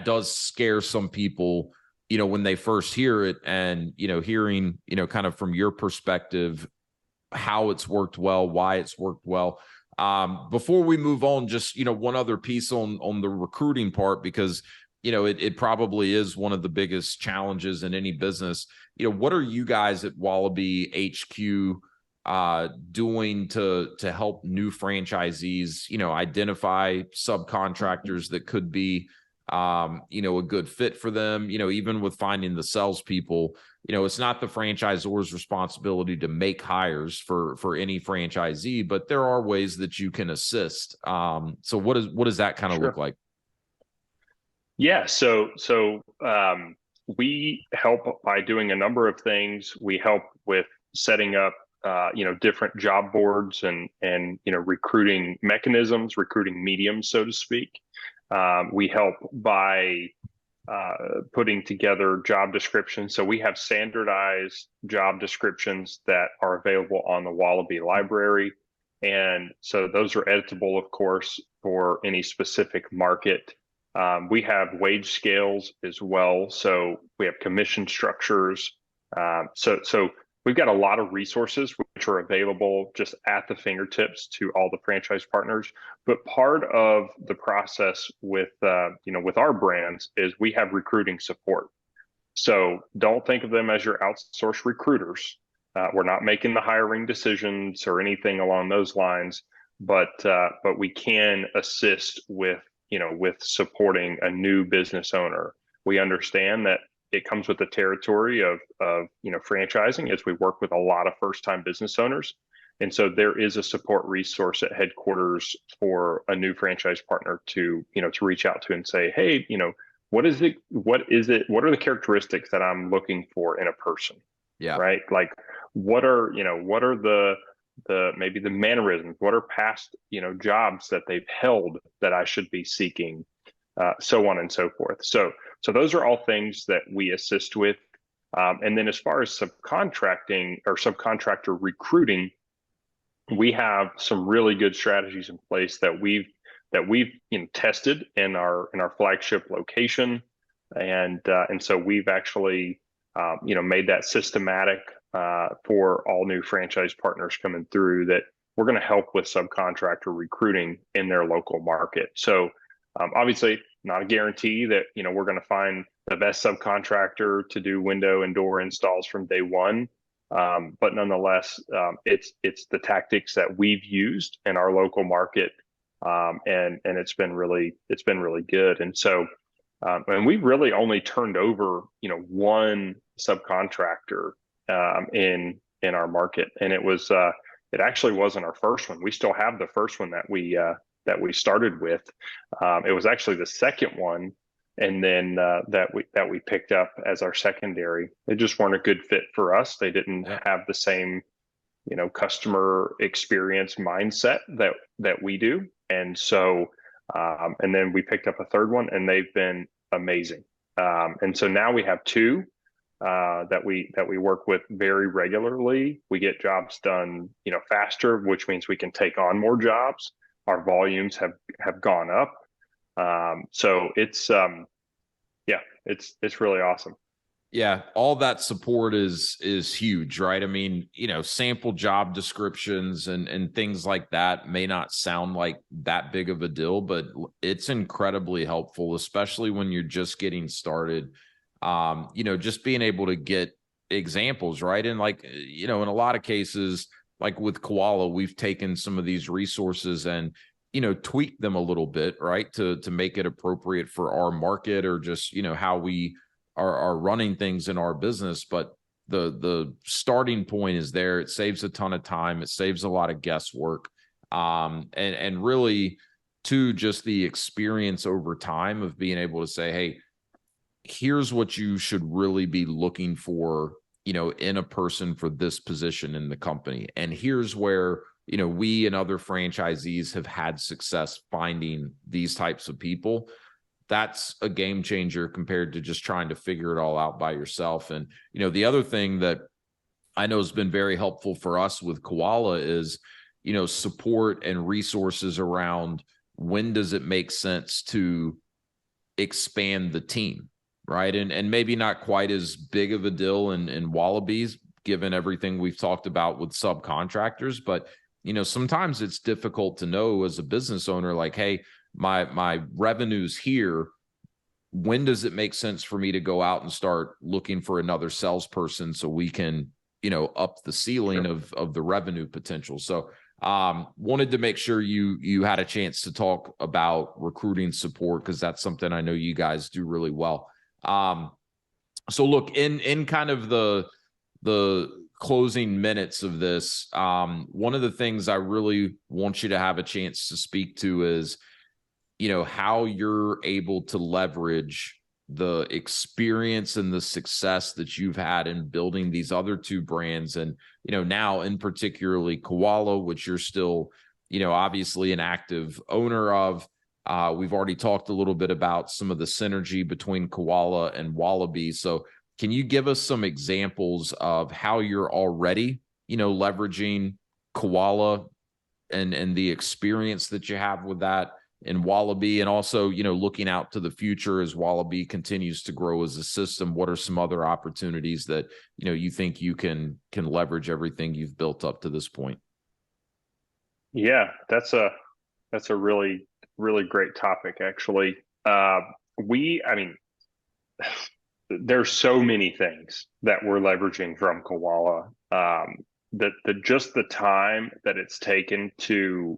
does scare some people, when they first hear it, and, hearing, kind of from your perspective, how it's worked well, why it's worked well. Before we move on, just, one other piece on the recruiting part, because, it probably is one of the biggest challenges in any business. What are you guys at Wallaby HQ doing to help new franchisees, identify subcontractors that could be, a good fit for them? Even with finding the salespeople, it's not the franchisor's responsibility to make hires for any franchisee, but there are ways that you can assist. So what does that kind of look like? Yeah. So we help by doing a number of things. We help with setting up, different job boards and recruiting mechanisms, recruiting mediums, so to speak. We help by putting together job descriptions. So we have standardized job descriptions that are available on the Wallaby Library. And so those are editable, of course, for any specific market. We have wage scales as well. So we have commission structures. So we've got a lot of resources which are available just at the fingertips to all the franchise partners. But part of the process with with our brands is we have recruiting support. So don't think of them as your outsourced recruiters. We're not making the hiring decisions or anything along those lines, but we can assist with with supporting a new business owner. We understand that it comes with the territory of franchising, as we work with a lot of first time business owners. And so there is a support resource at headquarters for a new franchise partner to reach out to and say, hey, what is it? What are the characteristics that I'm looking for in a person? Yeah. Right? Like, what are the maybe the mannerisms? What are past jobs that they've held that I should be seeking? So on and so forth. So those are all things that we assist with. And then as far as subcontracting or subcontractor recruiting, we have some really good strategies in place that we've tested in our flagship location, and so we've actually made that systematic for all new franchise partners coming through, that we're going to help with subcontractor recruiting in their local market. So obviously not a guarantee that we're going to find the best subcontractor to do window and door installs from day one. But nonetheless, it's the tactics that we've used in our local market, and it's been really good. And so, and we really only turned over one subcontractor in our market, and it actually wasn't our first one. We still have the first one that we started with. It was actually the second one, and then that we picked up as our secondary. They just weren't a good fit for us. They didn't have the same customer experience mindset that we do, and so and then we picked up a third one, and they've been amazing. And so now we have two that we work with very regularly. We get jobs done faster, which means we can take on more jobs. Our volumes have gone up. So it's really awesome. Yeah, all that support is huge, right? I mean, sample job descriptions and things like that may not sound like that big of a deal, but it's incredibly helpful, especially when you're just getting started. Just being able to get examples, right? And in a lot of cases, like with Koala, we've taken some of these resources and tweak them a little bit, right, to make it appropriate for our market, or just how we are running things in our business. But the starting point is there. It saves a ton of time. It saves a lot of guesswork, and really, too, just the experience over time of being able to say, hey, here's what you should really be looking for in a person for this position in the company, and here's where we and other franchisees have had success finding these types of people. That's a game changer compared to just trying to figure it all out by yourself. And the other thing that I know has been very helpful for us with Koala is support and resources around when does it make sense to expand the team, right? And maybe not quite as big of a deal in Wallabies, given everything we've talked about with subcontractors. But sometimes it's difficult to know as a business owner, like, hey, my revenue's here. When does it make sense for me to go out and start looking for another salesperson so we can up the ceiling of the revenue potential? So wanted to make sure you had a chance to talk about recruiting support, because that's something I know you guys do really well. So look, in kind of the closing minutes of this, one of the things I really want you to have a chance to speak to is how you're able to leverage the experience and the success that you've had in building these other two brands. And, now in particularly Koala, which you're still, obviously an active owner of. We've already talked a little bit about some of the synergy between Koala and Wallaby. So can you give us some examples of how you're already, leveraging Koala and the experience that you have with that in Wallaby, and also, looking out to the future as Wallaby continues to grow as a system? What are some other opportunities that, you think you can leverage everything you've built up to this point? Yeah, that's a really, really great topic, actually. There's so many things that we're leveraging from Koala. Just the time that it's taken to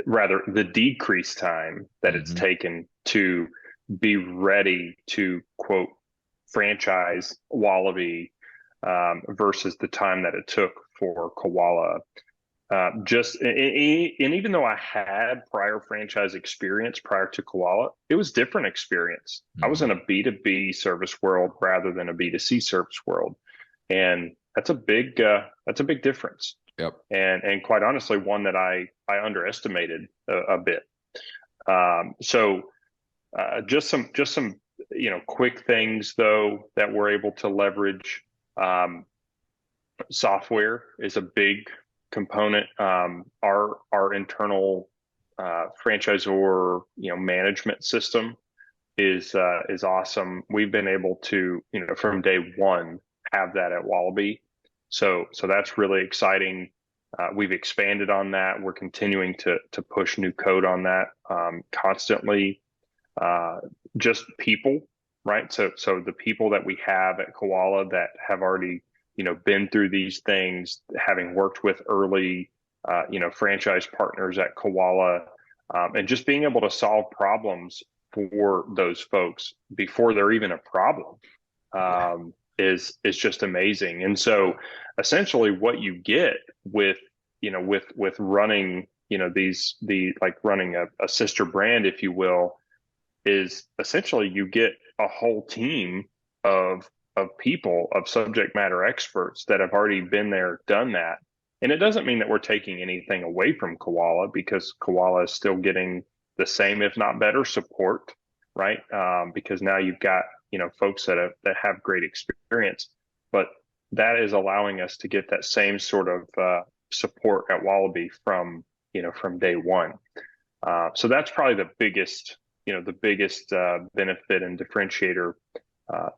rather the decreased time that it's taken to be ready to quote franchise Wallaby versus the time that it took for Koala. And even though I had prior franchise experience prior to Koala, it was different experience. I was in Mhm. a B2B service world rather than a B2C service world, and that's a big difference. Yep. And quite honestly, one that I underestimated a bit. So just some quick things though that we're able to leverage. Um, Software is a big component. Our internal franchisor management system is awesome. We've been able to from day one have that at Wallaby, so that's really exciting. We've expanded on that. We're continuing to push new code on that constantly. Uh, just people, right? So the people that we have at Koala that have already been through these things, having worked with early franchise partners at Koala, and just being able to solve problems for those folks before they're even a problem Yeah. is just amazing. And so essentially what you get with with running the like running a sister brand, if you will, is essentially you get a whole team of people, of subject matter experts that have already been there, done that. And it doesn't mean that we're taking anything away from Koala, because Koala is still getting the same, if not better, support, right? Because now you've got folks that have great experience, but that is allowing us to get that same sort of support at Wallaby from from day one. So that's probably the biggest benefit and differentiator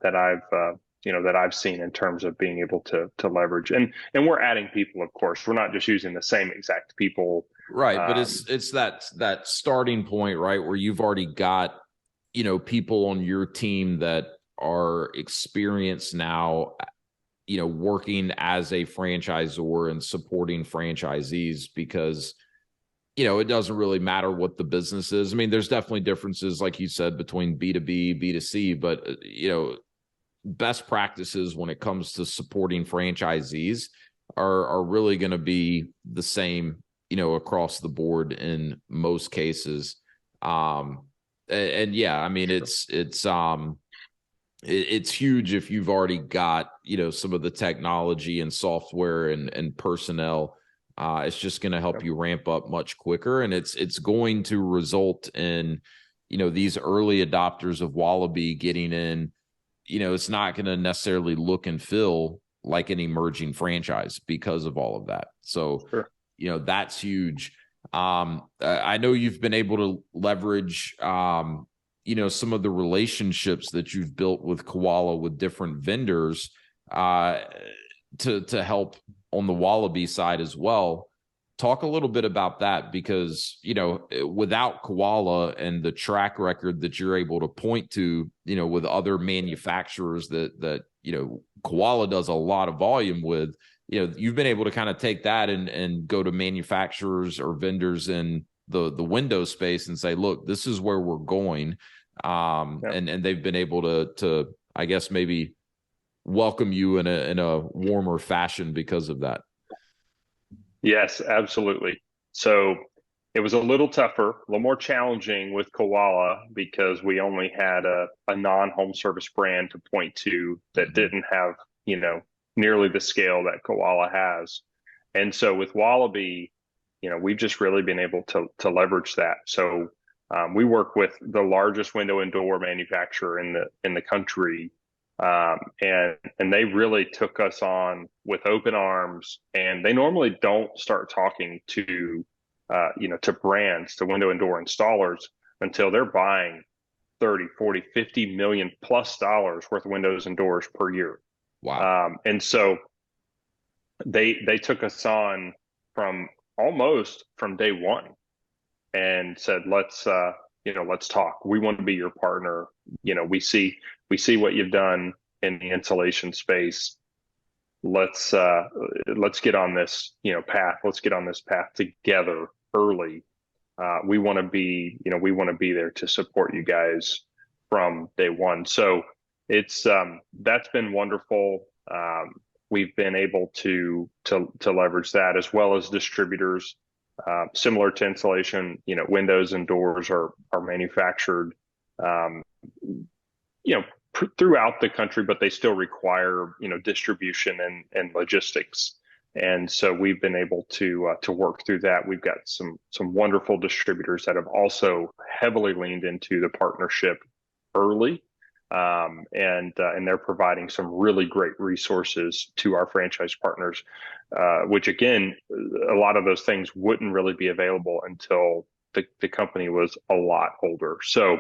that I've seen in terms of being able to leverage. And we're adding people, of course. We're not just using the same exact people. Right, but Um, it's that starting point, right, where you've already got, people on your team that are experienced now, working as a franchisor and supporting franchisees, because it doesn't really matter what the business is. I mean, there's definitely differences, like you said, between B2B, B2C, but best practices when it comes to supporting franchisees are really going to be the same, across the board in most cases. And yeah, I mean, it's huge if you've already got some of the technology and software and personnel. It's just going to help you ramp up much quicker, and it's going to result in these early adopters of Wallaby getting in. It's not going to necessarily look and feel like an emerging franchise because of all of that. So sure. that's huge. I know you've been able to leverage some of the relationships that you've built with Koala with different vendors uh, to help on the Wallaby side as well. Talk a little bit about that, because without Koala and the track record that you're able to point to, with other manufacturers that Koala does a lot of volume with, you've been able to kind of take that and go to manufacturers or vendors in the window space and say, look, this is where we're going. Yeah. And they've been able to I guess maybe welcome you in a warmer fashion because of that. Yes, absolutely. So it was a little tougher, a little more challenging with Koala because we only had a non-home service brand to point to that Mm-hmm. didn't have, nearly the scale that Koala has. And so with Wallaby, we've just really been able to leverage that. So we work with the largest window and door manufacturer in the country, and they really took us on with open arms. And they normally don't start talking to brands, to window and door installers, until they're buying 30, 40, 50 million plus dollars worth of windows and doors per year. Wow. And so they took us on from almost from day one and said, let's talk. We want to be your partner. We see what you've done in the insulation space. Let's get on this path. Let's get on this path together early. We want to be there to support you guys from day one. So it's that's been wonderful. We've been able to leverage that, as well as distributors. Similar to insulation, windows and doors are manufactured, um, throughout the country, but they still require, distribution and logistics. And so we've been able to work through that. We've got some wonderful distributors that have also heavily leaned into the partnership early, and they're providing some really great resources to our franchise partners, which again, a lot of those things wouldn't really be available until the company was a lot older. So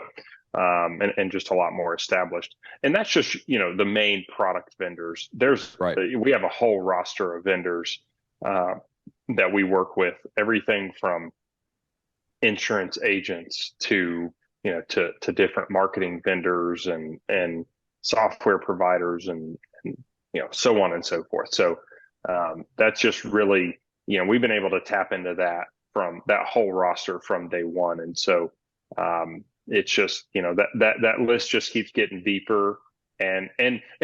and just a lot more established. And that's just, the main product vendors. Right. We have a whole roster of vendors that we work with, everything from insurance agents to, to different marketing vendors and software providers and so on and so forth. So that's just really, we've been able to tap into that from that whole roster from day one. And so it's just, that list just keeps getting deeper, and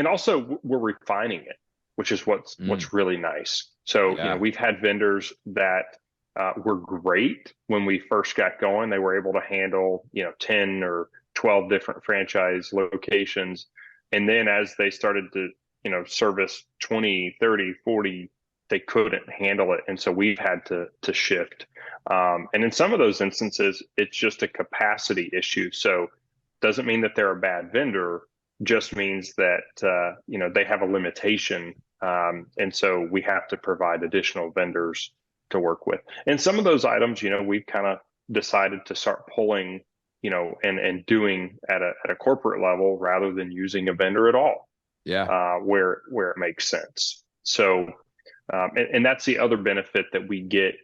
also we're refining it, which is what's really nice. So, Yeah. we've had vendors that were great when we first got going. They were able to handle, 10 or 12 different franchise locations. And then as they started to, service 20, 30, 40, they couldn't handle it. And so we've had to shift. And in some of those instances, it's just a capacity issue. So doesn't mean that they're a bad vendor, just means that, they have a limitation. And so we have to provide additional vendors to work with. And some of those items, we've kind of decided to start pulling, and doing at a corporate level rather than using a vendor at all. Yeah. Where it makes sense. So, and that's the other benefit that we get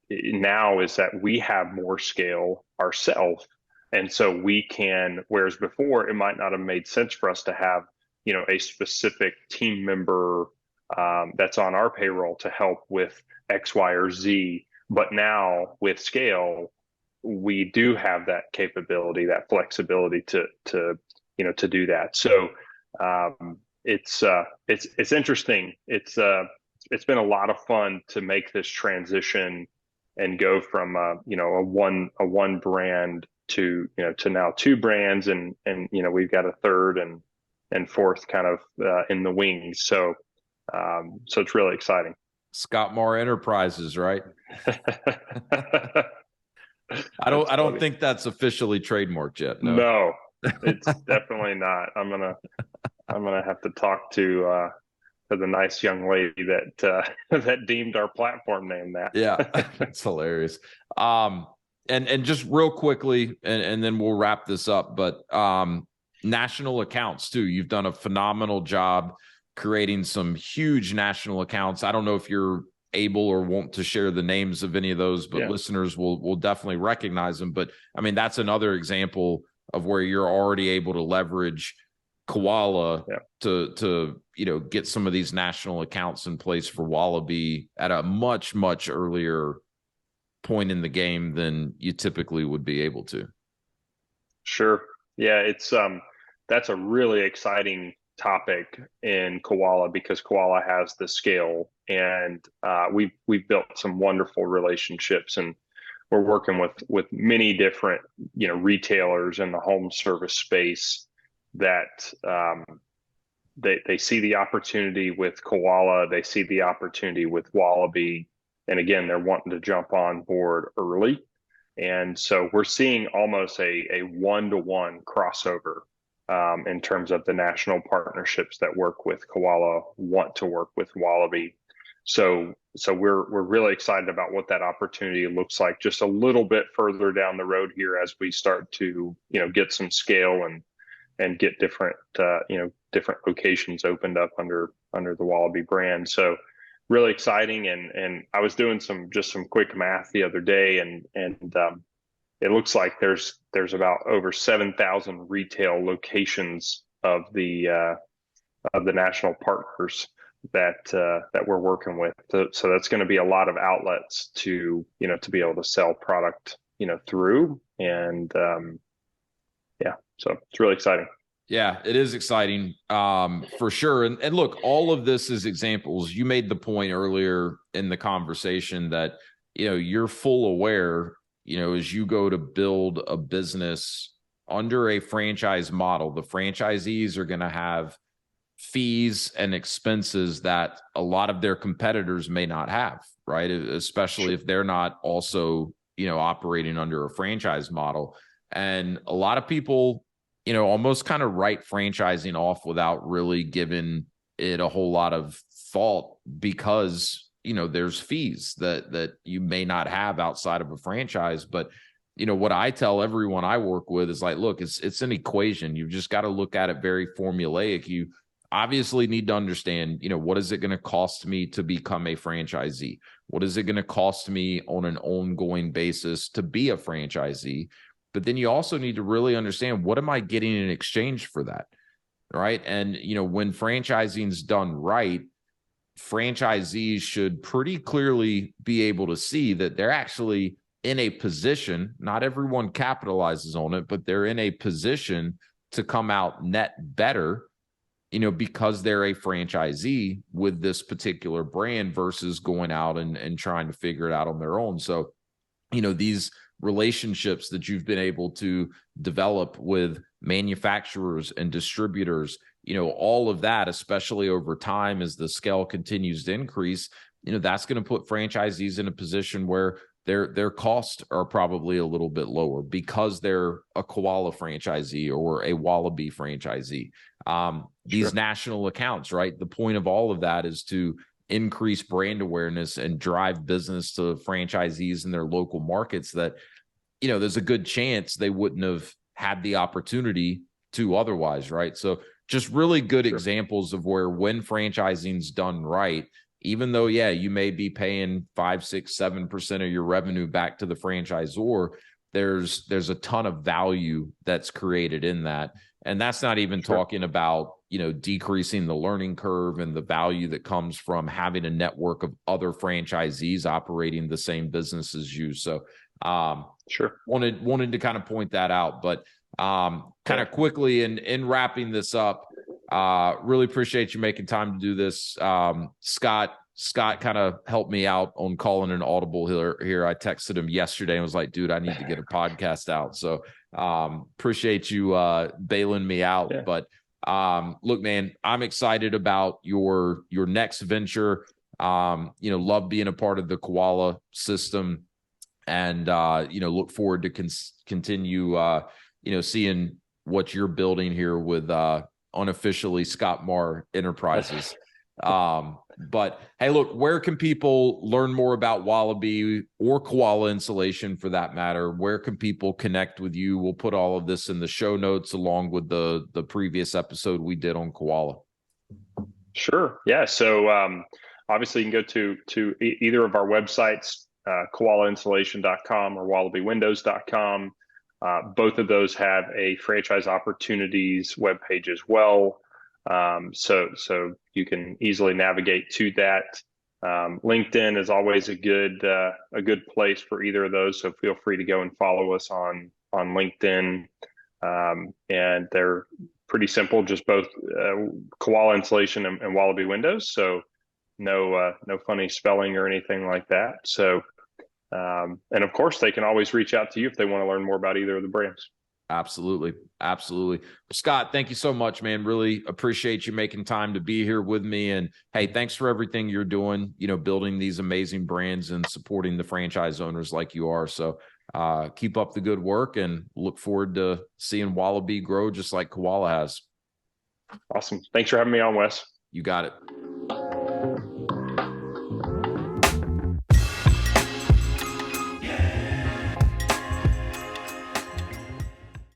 now, is that we have more scale ourselves. And so we can, whereas before it might not have made sense for us to have, a specific team member that's on our payroll to help with X, Y, or Z. But now with scale, we do have that capability, that flexibility to do that. So it's interesting. It's been a lot of fun to make this transition and go from a one brand to now two brands, and we've got a third and fourth kind of in the wings. So it's really exciting. Scott Moore Enterprises, right? I don't think that's officially trademarked yet. No. No, it's definitely not. I'm gonna have to talk to the nice young lady that that deemed our platform name that. Yeah, that's hilarious. And just real quickly, and then we'll wrap this up. But national accounts too. You've done a phenomenal job creating some huge national accounts. I don't know if you're able or want to share the names of any of those, but listeners will definitely recognize them. But I mean, that's another example of where you're already able to leverage Koala to get some of these national accounts in place for Wallaby at a much earlier point in the game than you typically would be able to. Sure. Yeah, it's that's a really exciting topic in Koala, because Koala has the scale, and we've built some wonderful relationships, and we're working with many different retailers in the home service space that they see the opportunity with Koala, they see the opportunity with Wallaby, and again, they're wanting to jump on board early. And so we're seeing almost a one-to-one crossover in terms of the national partnerships that work with Koala want to work with Wallaby. So we're really excited about what that opportunity looks like just a little bit further down the road here, as we start to get some scale and get different different locations opened up under the Wallaby brand. So really exciting. And I was doing some quick math the other day, and it looks like there's about over 7,000 retail locations of the national partners that we're working with. So that's going to be a lot of outlets to be able to sell product through, and Yeah. So it's really exciting. Yeah, it is exciting, for sure. And look, all of this is examples. You made the point earlier in the conversation that, you're full aware, as you go to build a business under a franchise model, the franchisees are going to have fees and expenses that a lot of their competitors may not have, right? Especially if they're not also, operating under a franchise model. And a lot of people, almost kind of write franchising off without really giving it a whole lot of thought because, there's fees that you may not have outside of a franchise. But what I tell everyone I work with is like, look, it's an equation. You've just got to look at it very formulaic. You obviously need to understand, what is it going to cost me to become a franchisee? What is it going to cost me on an ongoing basis to be a franchisee? But then you also need to really understand, what am I getting in exchange for that? Right. And, when franchising is done right, franchisees should pretty clearly be able to see that they're actually in a position, not everyone capitalizes on it, but they're in a position to come out net better, because they're a franchisee with this particular brand versus going out and trying to figure it out on their own. So, these relationships that you've been able to develop with manufacturers and distributors, all of that, especially over time as the scale continues to increase, that's going to put franchisees in a position where their costs are probably a little bit lower because they're a Koala franchisee or a Wallaby franchisee. These national accounts, right? The point of all of that is to increase brand awareness and drive business to franchisees in their local markets that, there's a good chance they wouldn't have had the opportunity to otherwise, right? So just really good examples of where when franchising's done right, even though, yeah, you may be paying 5, 6, 7% of your revenue back to the franchisor, there's a ton of value that's created in that. And that's not even talking about, decreasing the learning curve and the value that comes from having a network of other franchisees operating the same business as you. So wanted to kind of point that out. But kind of quickly in wrapping this up, really appreciate you making time to do this. Scott kind of helped me out on calling an audible here. I texted him yesterday and was like, dude, I need to get a podcast out. So appreciate you bailing me out. Yeah. But look, man, I'm excited about your next venture. Love being a part of the Koala system, and look forward to continue seeing what you're building here with unofficially Scott Marr Enterprises. But hey, look, where can people learn more about Wallaby or Koala Insulation for that matter? Where can people connect with you? We'll put all of this in the show notes along with the previous episode we did on Koala. Sure. Yeah. So obviously you can go to either of our websites, koalainsulation.com or wallabywindows.com. Both of those have a franchise opportunities webpage as well. So you can easily navigate to that. LinkedIn is always a good place for either of those. So feel free to go and follow us on LinkedIn. And they're pretty simple, just both Koala Insulation and Wallaby Windows. So no funny spelling or anything like that. So, and of course they can always reach out to you if they want to learn more about either of the brands. Absolutely. Scott, thank you so much, man. Really appreciate you making time to be here with me. And hey, thanks for everything you're doing, building these amazing brands and supporting the franchise owners like you are. So keep up the good work and look forward to seeing Wallaby grow just like Koala has. Awesome. Thanks for having me on, Wes. You got it.